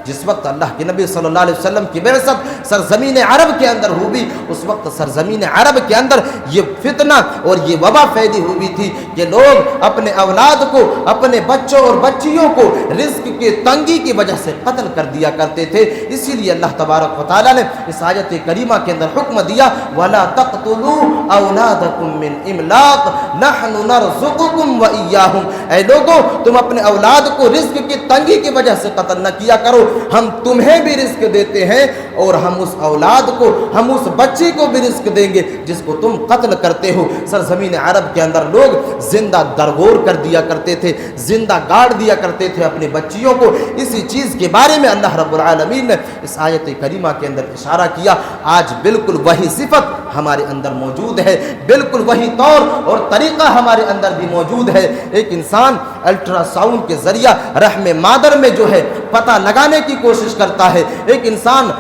جس وقت اللہ کے نبی صلی اللہ علیہ وسلم کی بعثت سرزمین عرب کے اندر ہوئی، اس وقت سرزمین عرب کے اندر یہ فتنہ اور یہ وبا پھیلی ہوئی تھی کہ لوگ اپنے اولاد کو، اپنے بچوں اور بچیوں کو رزق کی تنگی کی وجہ سے قتل کر دیا کرتے تھے۔ اسی لیے اللہ تبارک و تعالیٰ نے اس آیت کریمہ کے اندر حکم دیا وَلَا تَقْتُلُوا أَوْلَادَكُم مِّنْ إِمْلَاقٍ نَحْنُ نَرْزُقُكُمْ وَإِيَّاهُمْ۔ اے لوگوں تم اپنے اولاد کو رزق کی تنگی کی وجہ سے قتل نہ کیا کرو، ہم تمہیں بھی رزق دیتے ہیں اور ہم اس اولاد کو، ہم اس بچے کو بھی رزق دیں گے جس کو تم قتل کرتے ہو۔ سرزمین عرب کے اندر لوگ زندہ درگور کر دیا کرتے تھے، زندہ گاڑ دیا کرتے تھے اپنی بچیوں کو۔ اسی چیز کے بارے میں اللہ رب العالمین نے اس آیت کریمہ کے اندر اشارہ کیا۔ آج بالکل وہی صفت ہمارے اندر موجود ہے، بالکل وہی طور اور طریقہ ہمارے اندر بھی موجود ہے۔ ایک انسان الٹرا ساؤنڈ کے ذریعہ رحم مادر میں جو ہے پتہ لگانے کی کوشش کرتا ہے، ایک انسان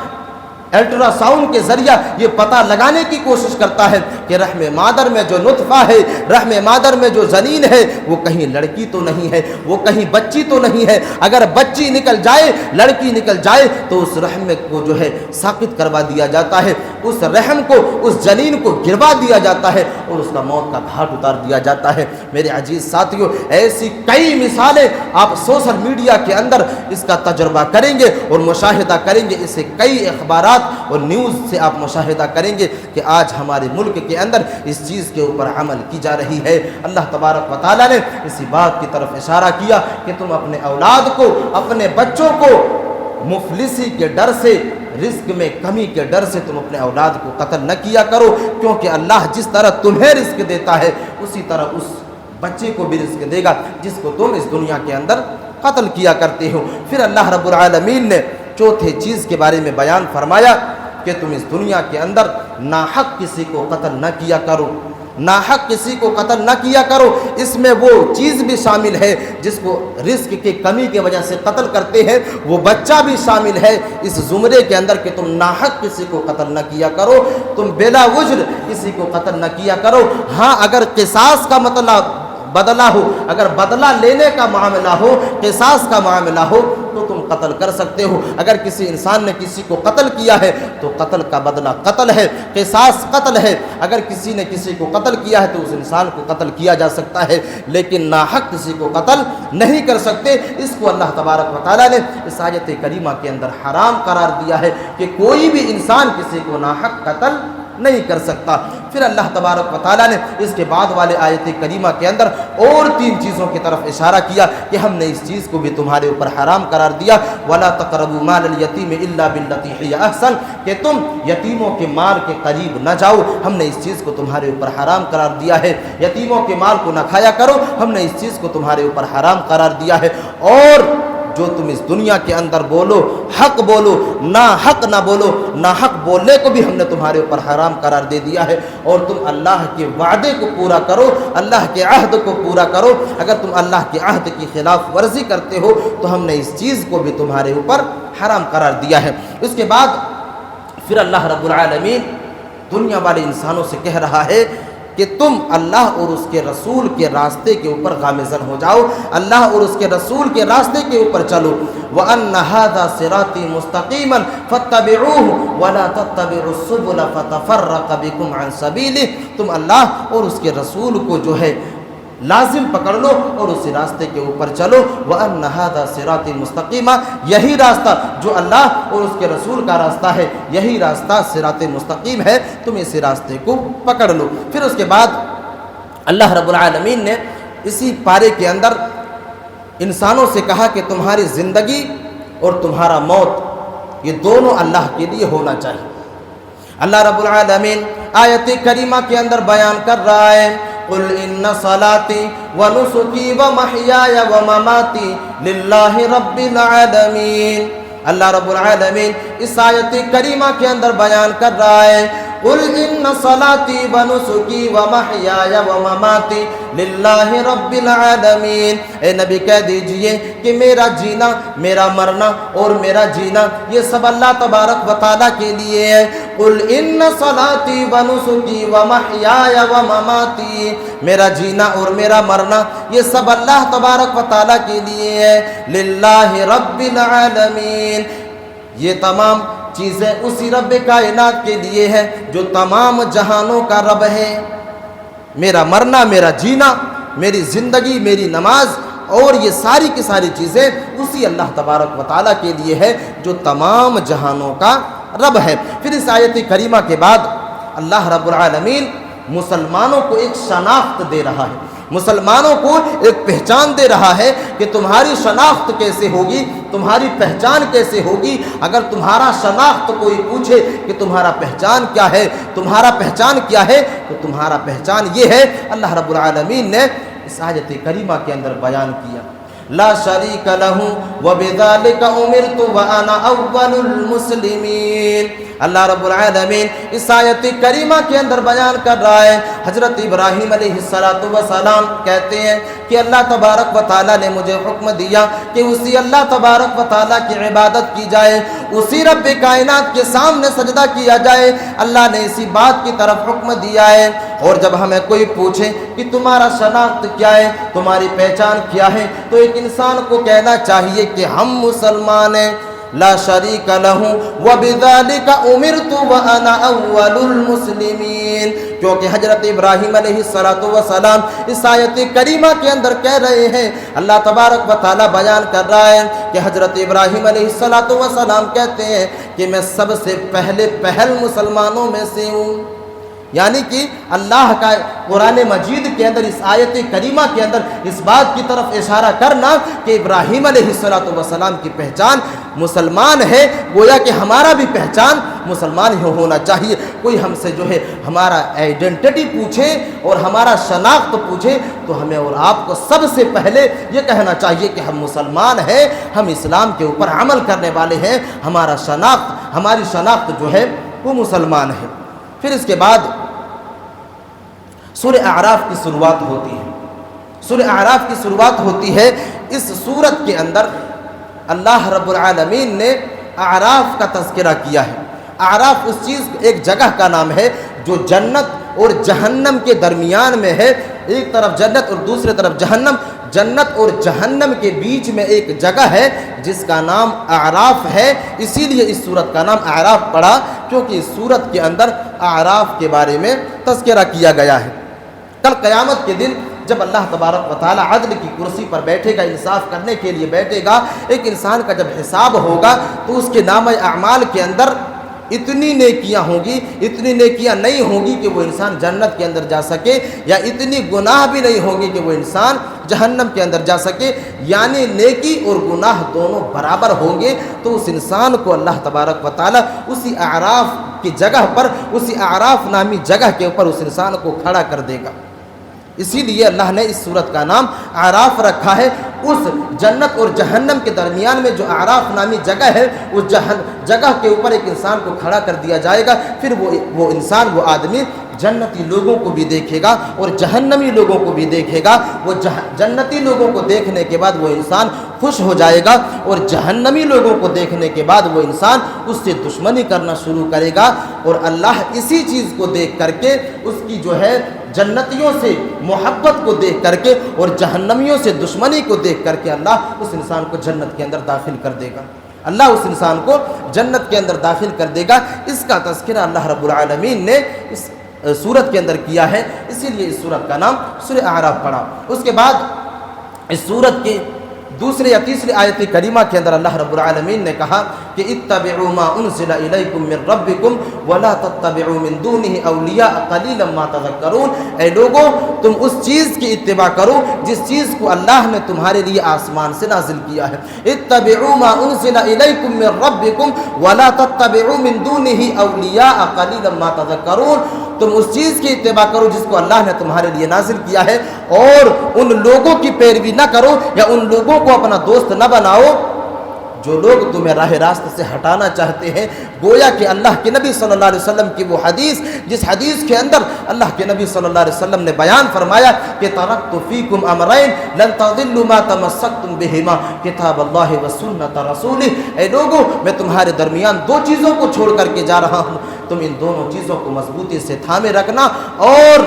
الٹرا ساؤنڈ کے ذریعہ یہ پتہ لگانے کی کوشش کرتا ہے کہ رحم مادر میں جو نطفہ ہے، رحم مادر میں جو جنین ہے وہ کہیں لڑکی تو نہیں ہے، وہ کہیں بچی تو نہیں ہے۔ اگر بچی نکل جائے، لڑکی نکل جائے تو اس رحم کو جو ہے ساقط کروا دیا جاتا ہے، اس رحم کو، اس جنین کو گروا دیا جاتا ہے اور اس کا موت کا گھاٹ اتار دیا جاتا ہے۔ میرے عزیز ساتھیوں، ایسی کئی مثالیں آپ سوشل میڈیا کے اندر اس کا تجربہ کریں گے اور مشاہدہ کریں گے، اسے کئی اخبارات اور نیوز سے آپ مشاہدہ کریں گے کہ آج ہمارے ملک کے اندر اس چیز کے اوپر عمل کی جا رہی ہے۔ اللہ تبارک و تعالیٰ نے اسی بات کی طرف اشارہ کیا کہ تم اپنے اولاد کو، اپنے بچوں کو مفلسی کے ڈر سے، رزق میں کمی کے ڈر سے تم اپنے اولاد کو قتل نہ کیا کرو، کیونکہ اللہ جس طرح تمہیں رزق دیتا ہے اسی طرح اس بچے کو بھی رزق دے گا جس کو تم اس دنیا کے اندر قتل کیا کرتے ہو۔ پھر اللہ رب العالمین نے چوتھے چیز کے بارے میں بیان فرمایا کہ تم اس دنیا کے اندر ناحق کسی کو قتل نہ کیا کرو، ناحق کسی کو قتل نہ کیا کرو۔ اس میں وہ چیز بھی شامل ہے جس کو رزق کی کمی کی وجہ سے قتل کرتے ہیں، وہ بچہ بھی شامل ہے اس زمرے کے اندر کہ تم ناحق کسی کو قتل نہ کیا کرو، تم بلا وجر کسی کو قتل نہ کیا کرو۔ ہاں اگر قصاص کا مطلب بدلہ ہو، اگر بدلہ لینے کا معاملہ ہو، قصاص کا معاملہ ہو تو تم قتل کر سکتے ہو۔ اگر کسی انسان نے کسی کو قتل کیا ہے تو قتل کا بدلہ قتل ہے، قصاص قتل ہے۔ اگر کسی نے کسی کو قتل کیا ہے تو اس انسان کو قتل کیا جا سکتا ہے، لیکن ناحق کسی کو قتل نہیں کر سکتے۔ اس کو اللہ تبارک و تعالیٰ نے اس آیت کریمہ کے اندر حرام قرار دیا ہے کہ کوئی بھی انسان کسی کو ناحق قتل نہیں کر سکتا۔ پھر اللہ تبارک و تعالیٰ نے اس کے بعد والے آیت کریمہ کے اندر اور 3 چیزوں کی طرف اشارہ کیا کہ ہم نے اس چیز کو بھی تمہارے اوپر حرام قرار دیا۔ وَلَا تَقْرَبُوا مَالَ الْيَتِيمِ إِلَّا بِالَّتِي هِيَ أَحْسَنُ، کہ تم یتیموں کے مال کے قریب نہ جاؤ، ہم نے اس چیز کو تمہارے اوپر حرام قرار دیا ہے۔ یتیموں کے مال کو نہ کھایا کرو، ہم نے اس چیز کو تمہارے اوپر حرام قرار دیا ہے۔ اور جو تم اس دنیا کے اندر بولو حق بولو، نا حق نہ بولو، نا حق بولنے کو بھی ہم نے تمہارے اوپر حرام قرار دے دیا ہے۔ اور تم اللہ کے وعدے کو پورا کرو، اللہ کے عہد کو پورا کرو۔ اگر تم اللہ کے عہد کی خلاف ورزی کرتے ہو تو ہم نے اس چیز کو بھی تمہارے اوپر حرام قرار دیا ہے۔ اس کے بعد پھر اللہ رب العالمین دنیا والے انسانوں سے کہہ رہا ہے کہ تم اللہ اور اس کے رسول کے راستے کے اوپر گامزن ہو جاؤ، اللہ اور اس کے رسول کے راستے کے اوپر چلو۔ وَأَنَّ هَذَا صِرَاطِي مُسْتَقِيمًا فَاتَّبِعُوهُ وَلَا تَتَّبِعُوا السُّبُلَ فَتَفَرَّقَ بِكُمْ عَنْ سَبِيلِهِ، تم اللہ اور اس کے رسول کو جو ہے لازم پکڑ لو اور اسی راستے کے اوپر چلو۔ وَأَنَّ هَذَا صِرَاطِي مُسْتَقِيمًا، یہی راستہ جو اللہ اور اس کے رسول کا راستہ ہے، یہی راستہ صراط مستقیم ہے، تم اسی راستے کو پکڑ لو۔ پھر اس کے بعد اللہ رب العالمین نے اسی پارے کے اندر انسانوں سے کہا کہ تمہاری زندگی اور تمہارا موت یہ دونوں اللہ کے لیے ہونا چاہیے۔ اللہ رب العالمین آیت کریمہ کے اندر بیان کر رہا ہے قُلْ إِنَّ صَلَاتِي وَنُسُكِي وَمَحْيَايَ وَمَمَاتِي لِلَّهِ رَبِّ الْعَالَمِينَ۔ اللہ رب العالمین اس آیت کریمہ کے اندر بیان کر رہا ہے قُلْ إِنَّ صَلَاتِي وَنُسُكِي وَمَحْيَايَ وَمَمَاتِي لِلَّهِ رَبِّ الْعَالَمِينَ، اے نبی کہہ دیجئے کہ میرا جینا، میرا مرنا اور میرا جینا یہ سب اللہ تبارک و تعالیٰ کے لیے ہے۔ قُلْ إِنَّ صَلَاتِي وَنُسُكِي وَمَحْيَايَ وَمَمَاتِي، میرا جینا اور میرا مرنا یہ سب اللہ تبارک و تعالیٰ کے لیے ہے۔ لِلَّهِ رَبِّ الْعَالَمِينَ، یہ تمام چیزیں اسی رب کائنات کے لیے ہے جو تمام جہانوں کا رب ہے۔ میرا مرنا، میرا جینا، میری زندگی، میری نماز اور یہ ساری کی ساری چیزیں اسی اللہ تبارک و تعالیٰ کے لیے ہے جو تمام جہانوں کا رب ہے۔ پھر اس آیت کریمہ کے بعد اللہ رب العالمین مسلمانوں کو ایک شناخت دے رہا ہے، مسلمانوں کو ایک پہچان دے رہا ہے کہ تمہاری شناخت کیسے ہوگی، تمہاری پہچان کیسے ہوگی۔ اگر تمہارا شناخت کوئی پوچھے کہ تمہارا پہچان کیا ہے، تمہارا پہچان کیا ہے، تو تمہارا پہچان یہ ہے، اللہ رب العالمین نے اس آیت کریمہ کے اندر بیان کیا لا شریک لہ وبذالک امرت وانا اول المسلمین۔ اللہ رب العالمین اس آیت کریمہ کے اندر بیان کر رہا ہے حضرت ابراہیم علیہ السلام کہتے ہیں کہ اللہ تبارک و تعالیٰ نے مجھے حکم دیا کہ اسی اللہ تبارک و تعالیٰ کی عبادت کی جائے، اسی رب کائنات کے سامنے سجدہ کیا جائے۔ اللہ نے اسی بات کی طرف حکم دیا ہے۔ اور جب ہمیں کوئی پوچھے کہ تمہارا شناخت کیا ہے، تمہاری پہچان کیا ہے، تو ایک انسان کو کہنا چاہیے کہ ہم مسلمان ہیں۔ لا شریک لہ وبذالک امرت وانا اول المسلمین، کیونکہ حضرت ابراہیم علیہ السلام اس آیت کریمہ کے اندر کہہ رہے ہیں، اللہ تبارک و تعالیٰ بیان کر رہا ہے کہ حضرت ابراہیم علیہ السلام کہتے ہیں کہ میں سب سے پہل مسلمانوں میں سے ہوں۔ یعنی کہ اللہ کا قرآن مجید کے اندر اس آیت کریمہ کے اندر اس بات کی طرف اشارہ کرنا کہ ابراہیم علیہ السلام کی پہچان مسلمان ہے، گویا کہ ہمارا بھی پہچان مسلمان ہی ہونا چاہیے۔ کوئی ہم سے جو ہے ہمارا آئیڈینٹی پوچھے اور ہمارا شناخت پوچھے تو ہمیں اور آپ کو سب سے پہلے یہ کہنا چاہیے کہ ہم مسلمان ہیں، ہم اسلام کے اوپر عمل کرنے والے ہیں، ہماری شناخت جو ہے وہ مسلمان ہے۔ پھر اس کے بعد سورہ اعراف کی شروعات ہوتی ہے۔ سورہ اعراف کی شروعات ہوتی ہے۔ اس سورت کے اندر اللہ رب العالمین نے اعراف کا تذکرہ کیا ہے۔ اعراف اس چیز ایک جگہ کا نام ہے جو جنت اور جہنم کے درمیان میں ہے، ایک طرف جنت اور دوسری طرف جہنم، جنت اور جہنم کے بیچ میں ایک جگہ ہے جس کا نام اعراف ہے، اسی لیے اس سورت کا نام اعراف پڑا، کیونکہ اس سورت کے اندر اعراف کے بارے میں تذکرہ کیا گیا ہے۔ کل قیامت کے دن جب اللہ تبارک و تعالی عدل کی کرسی پر بیٹھے گا، انصاف کرنے کے لیے بیٹھے گا، ایک انسان کا جب حساب ہوگا تو اس کے نامہ اعمال کے اندر اتنی نیکیاں ہوں گی، اتنی نیکیاں نہیں ہوں گی کہ وہ انسان جنت کے اندر جا سکے، یا اتنی گناہ بھی نہیں ہوں گی کہ وہ انسان جہنم کے اندر جا سکے، یعنی نیکی اور گناہ دونوں برابر ہوں گے۔ تو اس انسان کو اللہ تبارک و تعالی اسی اعراف کی جگہ پر، اسی اعراف نامی جگہ کے اوپر اس انسان کو کھڑا کر دے گا۔ اسی لیے اللہ نے اس سورت کا نام اعراف رکھا ہے۔ اس جنت اور جہنم کے درمیان میں جو اعراف نامی جگہ ہے، اس جگہ کے اوپر ایک انسان کو کھڑا کر دیا جائے گا، پھر وہ انسان، وہ آدمی جنتی لوگوں کو بھی دیکھے گا اور جہنمی لوگوں کو بھی دیکھے گا۔ وہ جنتی لوگوں کو دیکھنے کے بعد وہ انسان خوش ہو جائے گا، اور جہنمی لوگوں کو دیکھنے کے بعد وہ انسان اس سے دشمنی کرنا شروع کرے گا۔ اور اللہ اسی چیز کو دیکھ کر کے، اس کی جو ہے جنتیوں سے محبت کو دیکھ کر کے اور جہنمیوں سے دشمنی کو دیکھ کر کے اللہ اس انسان کو جنت کے اندر داخل کر دے گا۔ اللہ اس انسان کو جنت کے اندر داخل کر دے گا۔ اس کا تذکرہ اللہ رب العالمین نے اس سورت کے اندر کیا ہے، اسی لیے اس سورت کا نام سورہ اعراف پڑا۔ اس کے بعد اس سورت کی دوسرے یا تیسری آیت کریمہ کے اندر اللہ رب العالمین نے کہا کہ اتبعوا ما انزل الیکم من ربکم ولا تتبعوا من دونہ اولیاء قلیلا ما تذکرون۔ اے لوگو، تم اس چیز کی اتباع کرو جس چیز کو اللہ نے تمہارے لیے آسمان سے نازل کیا ہے۔ اتبعوا ما انزل الیکم من ربکم ولا تتبعوا من دونہ اولیاء قلیلا ما تذکرون۔ تم اس چیز کی اتباع کرو جس کو اللہ نے تمہارے لیے نازل کیا ہے، اور ان لوگوں کی پیروی نہ کرو یا ان لوگوں کو اپنا دوست نہ بناؤ جو لوگ تمہیں راہ راست سے ہٹانا چاہتے ہیں۔ گویا کہ اللہ کے نبی صلی اللہ علیہ وسلم کی وہ حدیث، جس حدیث کے اندر اللہ کے نبی صلی اللہ علیہ وسلم نے بیان فرمایا کہ ترکت فیکم امرین لن تضلوا ما تمسکتم بہما کتاب اللہ و سنت رسولہ۔ اے لوگو، میں تمہارے درمیان دو چیزوں کو چھوڑ کر کے جا رہا ہوں، تم ان دونوں چیزوں کو مضبوطی سے تھامے رکھنا، اور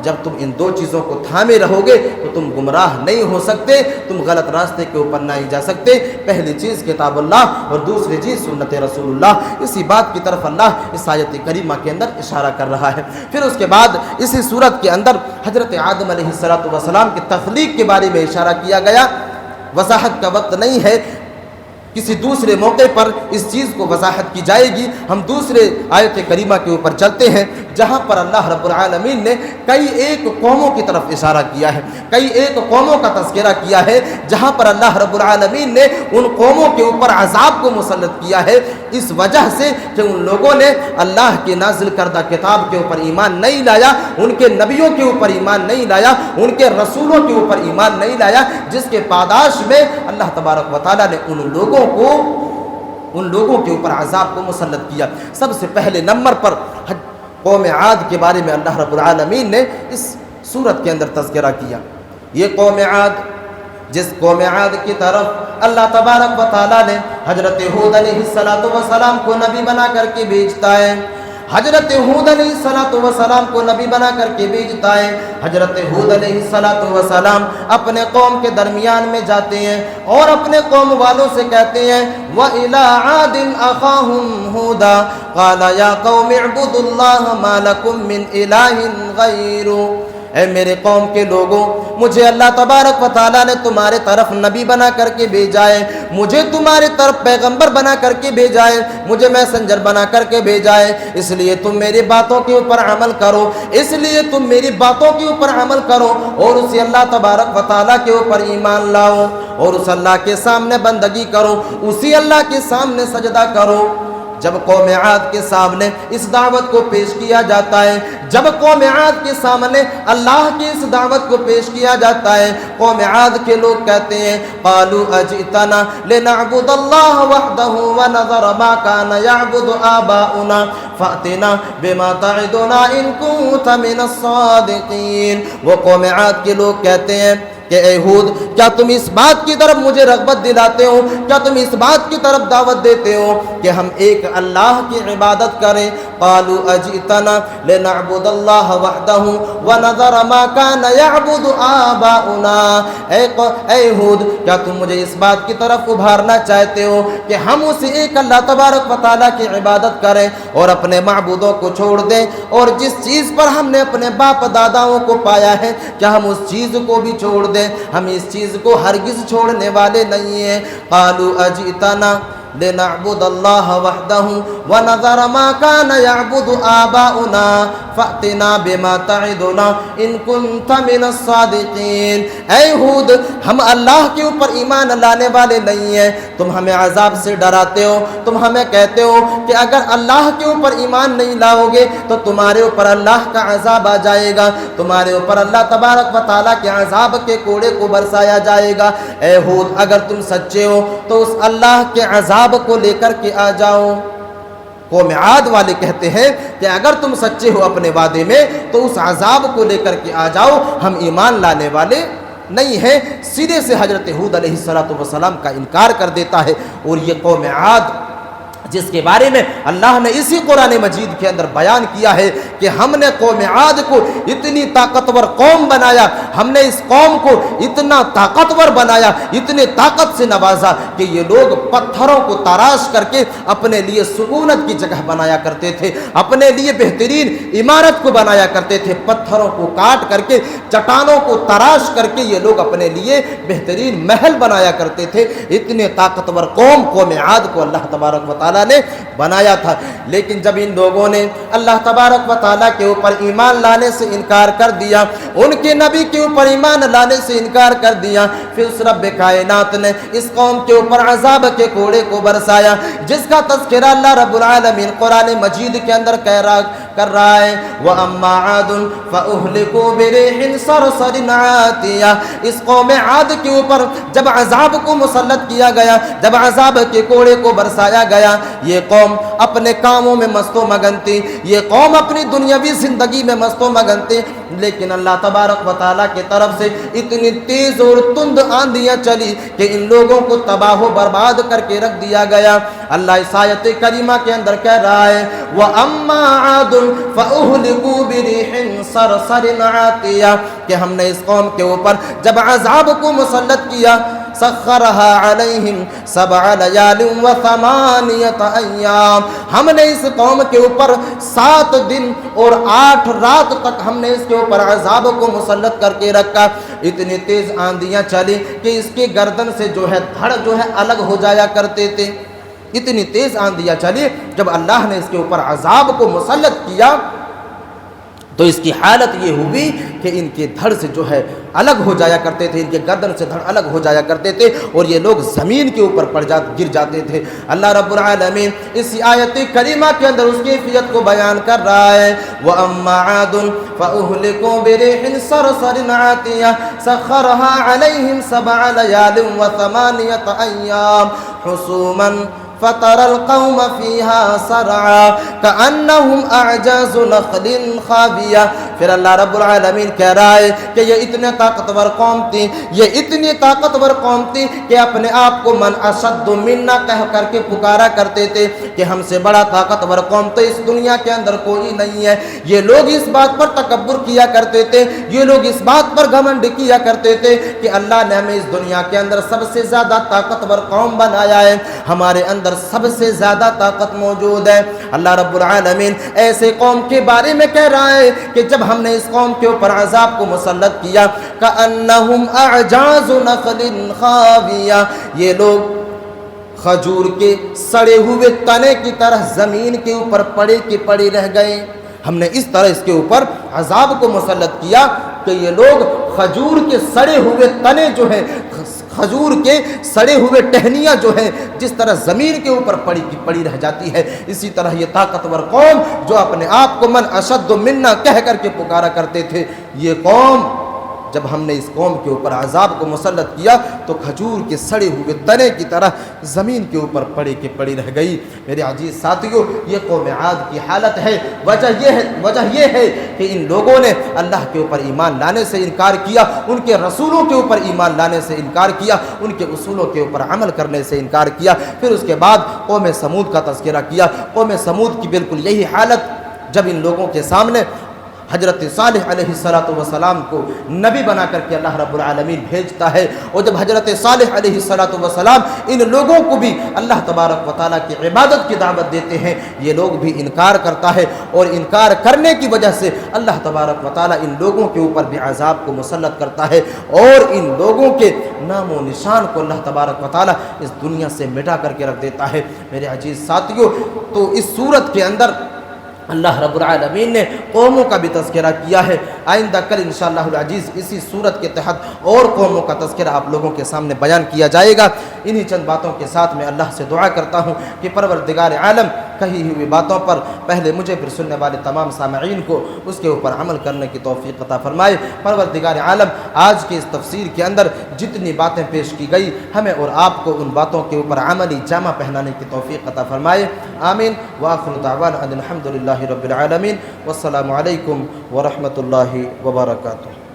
جب تم ان دو چیزوں کو تھامے رہو گے تو تم گمراہ نہیں ہو سکتے، تم غلط راستے کے اوپر نہیں جا سکتے۔ پہلی چیز کتاب اللہ اور دوسری چیز سنت رسول اللہ۔ اسی بات کی طرف اللہ اس آیت کریمہ کے اندر اشارہ کر رہا ہے۔ پھر اس کے بعد اسی صورت کے اندر حضرت آدم علیہ السلام کی تخلیق کے بارے میں اشارہ کیا گیا۔ وضاحت کا وقت نہیں ہے، کسی دوسرے موقع پر اس چیز کو وضاحت کی جائے گی۔ ہم دوسرے آیت کریمہ کے اوپر چلتے ہیں، جہاں پر اللہ رب العالمین نے کئی ایک قوموں کی طرف اشارہ کیا ہے، کئی ایک قوموں کا تذکرہ کیا ہے، جہاں پر اللہ رب العالمین نے ان قوموں کے اوپر عذاب کو مسلط کیا ہے، اس وجہ سے کہ ان لوگوں نے اللہ کے نازل کردہ کتاب کے اوپر ایمان نہیں لایا، ان کے نبیوں کے اوپر ایمان نہیں لایا، ان کے رسولوں کے اوپر ایمان نہیں لایا، جس کے پاداش میں اللہ تبارک و تعالیٰ نے ان لوگوں کے اوپر عذاب کو مسلط کیا۔ سب سے پہلے نمبر پر قوم عاد کے بارے میں اللہ رب العالمین نے اس سورت کے اندر تذکرہ کیا۔ یہ قوم عاد، جس قوم عاد کی طرف اللہ تبارک و تعالیٰ نے حضرت ہود علیہ السلام کو نبی بنا کر کے بھیجتا ہے، حضرت ہود علیہ السلام کو نبی بنا کر کے بھیجتا ہے۔ حضرت ہود علیہ السلام اپنے قوم کے درمیان میں جاتے ہیں اور اپنے قوم والوں سے کہتے ہیں وَإِلَىٰ عَادٍ أَخَاهُمْ هُودًا قَالَ يَا قَوْمِ اعْبُدُوا اللَّهَ مَا لَكُم مِّنْ إِلَٰهٍ غَيْرُهُ۔ اے میرے قوم کے لوگوں، مجھے اللہ تبارک و تعالیٰ نے تمہارے طرف نبی بنا کر کے بھیجا ہے، مجھے تمہارے طرف پیغمبر بنا کر کے بھیجا ہے، مجھے میسنجر بنا کر کے بھیجا ہے، اس لیے تم میری باتوں کے اوپر عمل کرو، اس لیے تم میری باتوں کے اوپر عمل کرو، اور اسی اللہ تبارک و تعالیٰ کے اوپر ایمان لاؤ، اور اس اللہ کے سامنے بندگی کرو، اسی اللہ کے سامنے سجدہ کرو۔ جب قوم عاد کے سامنے اس دعوت کو پیش کیا جاتا ہے، جب قوم عاد کے سامنے اللہ کی اس دعوت کو پیش کیا جاتا ہے، قوم عاد کے لوگ کہتے ہیں قالوا اجئتنا لنعبد اللہ وحدہ ونذر ما كان يعبد آباؤنا فأتنا بما تعدنا ان كنت من الصادقین۔ وہ قوم عاد کے لوگ کہتے ہیں کہ اے ہود، کیا تم اس بات کی طرف مجھے رغبت دلاتے ہو، کیا تم اس بات کی طرف دعوت دیتے ہو کہ ہم ایک اللہ کی عبادت کریں، قالوا اجئتنا لنعبد اللہ وحدہ ونذر ما كان يعبد آباؤنا، اے ہود کیا تم مجھے اس بات کی طرف ابھارنا چاہتے ہو کہ ہم اسی ایک اللہ تبارک و تعالیٰ کی عبادت کریں اور اپنے معبودوں کو چھوڑ دیں، اور جس چیز پر ہم نے اپنے باپ داداؤں کو پایا ہے کیا ہم اس چیز کو بھی چھوڑ دیں؟ ہم اس چیز کو ہرگز چھوڑنے والے نہیں ہیں۔ قالوا اجئتنا لنعبد اللہ وحدہ ونذر ما كان يعبد آباؤنا فأتنا بما تعدنا ان كنت من الصادقین، اے ہود ہم اللہ کے اوپر ایمان لانے والے نہیں ہیں، تم ہمیں عذاب سے ڈراتے ہو، تم ہمیں کہتے ہو کہ اگر اللہ کے اوپر ایمان نہیں لاؤ گے تو تمہارے اوپر اللہ کا عذاب آ جائے گا، تمہارے اوپر اللہ تبارک و تعالیٰ کے عذاب کے کوڑے کو برسایا جائے گا۔ اے ہود اگر تم سچے ہو تو اس اللہ کے عذاب کو لے کر کے آ جاؤ۔ قوم عاد والے کہتے ہیں کہ اگر تم سچے ہو اپنے وعدے میں تو اس عذاب کو لے کر کے آ جاؤ، ہم ایمان لانے والے نہیں ہیں۔ سیدھے سے حضرت ہود علیہ السلام کا انکار کر دیتا ہے، اور یہ قوم عاد جس کے بارے میں اللہ نے اسی قرآن مجید کے اندر بیان کیا ہے کہ ہم نے قوم عاد کو اتنی طاقتور قوم بنایا، ہم نے اس قوم کو اتنا طاقتور بنایا، اتنے طاقت سے نوازا کہ یہ لوگ پتھروں کو تراش کر کے اپنے لیے سکونت کی جگہ بنایا کرتے تھے، اپنے لیے بہترین عمارت کو بنایا کرتے تھے، پتھروں کو کاٹ کر کے چٹانوں کو تراش کر کے یہ لوگ اپنے لیے بہترین محل بنایا کرتے تھے۔ اتنے طاقتور قوم عاد کو اللہ تبارک و تعالیٰ نے بنایا تھا، لیکن جب ان لوگوں نے اللہ تبارک و تعالیٰ کے اوپر ایمان لانے سے انکار کر دیا، ان کے نبی کے اوپر ایمان لانے سے انکار کر دیا، پھر اس رب کائنات نے اس قوم کے اوپر عذاب کے کوڑے کو برسایا، جس کا تذکرہ اللہ رب العالمین قرآن مجید کے اندر کر رہا ہے۔ وَأَمَّا عَادٌ فَأُهْلِكُوا بِرِيحٍ صَرْصَرٍ عَاتِيَةٍ، اس قوم عاد کے اوپر جب عذاب کو مسلط کیا گیا، جب عذاب کے کوڑے کو برسایا گیا، یہ قوم اپنے کاموں میں مست و مگن تھی، یہ قوم اپنی دنیاوی زندگی میں مست و مگن تھی، لیکن اللہ تبارک و تعالیٰ کی طرف سے اتنی تیز اور تند آندیاں چلی کہ ان لوگوں کو تباہ و برباد کر کے رکھ دیا گیا۔ اللہ اس آیت کریمہ کے اندر کہہ رہا ہے وَأَمَّا عَادٌ فَأُهْلِكُوا بِرِيحٍ صَرْصَرٍ عَاتِيَةٍ، کہ ہم نے اس قوم کے اوپر جب عذاب کو مسلط کیا، سخرها علیہم 7 لیال و 8 ایام، ہم نے اس قوم کے اوپر 7 دن اور 8 رات تک ہم نے اس کے اوپر عذاب کو مسلط کر کے رکھا۔ اتنی تیز آندیاں چلی کہ اس کے گردن سے جو ہے دھڑ جو ہے الگ ہو جایا کرتے تھے، اتنی تیز آندیاں چلی۔ جب اللہ نے اس کے اوپر عذاب کو مسلط کیا تو اس کی حالت یہ ہوئی کہ ان کے دھڑ سے جو ہے الگ ہو جایا کرتے تھے، ان کے گردن سے دھڑ الگ ہو جایا کرتے تھے، اور یہ لوگ زمین کے اوپر گر جاتے تھے۔ اللہ رب العالمین اس آیت کریمہ کے اندر اس کیفیت کو بیان کر رہا ہے وَأَمَّا عَادٌ فَأُهْلِكُوا بِرِيحٍ صَرْصَرٍ عَاتِيَةٍ سَخَّرَهَا عَلَيْهِمْ 7 لیال و 8 ایام حُسُومًا فَتَرَى الْقَوْمَ فِيهَا سَرْعَىٰ كَأَنَّهُمْ أَعْجَازُ نَخْلٍ خَاوِيَةٍ۔ پھر اللہ رب العالمین کہہ رہا ہے کہ یہ اتنے طاقتور قوم تھی، یہ اتنی طاقتور قوم تھی کہ اپنے آپ کو من اشد منا کہہ کر کے پکارا کرتے تھے کہ ہم سے بڑا طاقتور قوم تو اس دنیا کے اندر کوئی نہیں ہے۔ یہ لوگ اس بات پر تکبر کیا کرتے تھے، یہ لوگ اس بات پر گھمنڈ کیا کرتے تھے کہ اللہ نے ہمیں اس دنیا کے اندر سب سے زیادہ طاقتور قوم بنایا ہے، ہمارے اندر سب سے زیادہ طاقت موجود ہے۔ اللہ رب العالمین ایسے قوم کے بارے میں کہہ رہا ہے کہ جب ہم نے اس قوم کے اوپر عذاب کو مسلط کیا کأنہم اعجاز نخل خاویہ، یہ لوگ کھجور کے سڑے ہوئے تنے کی طرح زمین کے اوپر پڑے کے پڑے رہ گئے۔ ہم نے اس طرح اس کے اوپر عذاب کو مسلط کیا کہ یہ لوگ کھجور کے سڑے ہوئے تنے جو ہیں، کھجور کے سڑے ہوئے ٹہنیاں جو ہیں جس طرح زمین کے اوپر پڑی کی پڑی رہ جاتی ہے، اسی طرح یہ طاقتور قوم جو اپنے آپ کو من اشد منا کہہ کر کے پکارا کرتے تھے، یہ قوم جب ہم نے اس قوم کے اوپر عذاب کو مسلط کیا تو کھجور کے سڑے ہوئے تنے کی طرح زمین کے اوپر پڑی کی پڑی رہ گئی۔ میرے عزیز ساتھیوں، یہ قوم عاد کی حالت ہے۔ وجہ یہ ہے کہ ان لوگوں نے اللہ کے اوپر ایمان لانے سے انکار کیا، ان کے رسولوں کے اوپر ایمان لانے سے انکار کیا، ان کے اصولوں کے اوپر عمل کرنے سے انکار کیا۔ پھر اس کے بعد قوم سمود کا تذکرہ کیا۔ قوم سمود کی بالکل یہی حالت، جب ان لوگوں کے سامنے حضرت صالح علیہ السلام کو نبی بنا کر کے اللہ رب العالمین بھیجتا ہے، اور جب حضرت صالح علیہ السلام ان لوگوں کو بھی اللہ تبارک و تعالیٰ کی عبادت کی دعوت دیتے ہیں، یہ لوگ بھی انکار کرتا ہے، اور انکار کرنے کی وجہ سے اللہ تبارک و تعالیٰ ان لوگوں کے اوپر بھی عذاب کو مسلط کرتا ہے، اور ان لوگوں کے نام و نشان کو اللہ تبارک و تعالیٰ اس دنیا سے مٹا کر کے رکھ دیتا ہے۔ میرے عزیز ساتھیوں، تو اس صورت کے اندر اللہ رب العالمین نے قوموں کا بھی تذکرہ کیا ہے۔ آئندہ کل انشاءاللہ العزیز اسی صورت کے تحت اور قوموں کا تذکرہ آپ لوگوں کے سامنے بیان کیا جائے گا۔ انہی چند باتوں کے ساتھ میں اللہ سے دعا کرتا ہوں کہ پروردگار عالم کہی ہوئی باتوں پر پہلے مجھے پھر سننے والے تمام سامعین کو اس کے اوپر عمل کرنے کی توفیق عطا فرمائے۔ پروردگار عالم آج کی اس تفسیر کے اندر جتنی باتیں پیش کی گئی، ہمیں اور آپ کو ان باتوں کے اوپر عملی جامہ پہنانے کی توفیق عطا فرمائے، آمین۔ وآخر دعوانا ان الحمد للہ رب العالمین، والسلام علیکم ورحمۃ اللہ وبرکاتہ۔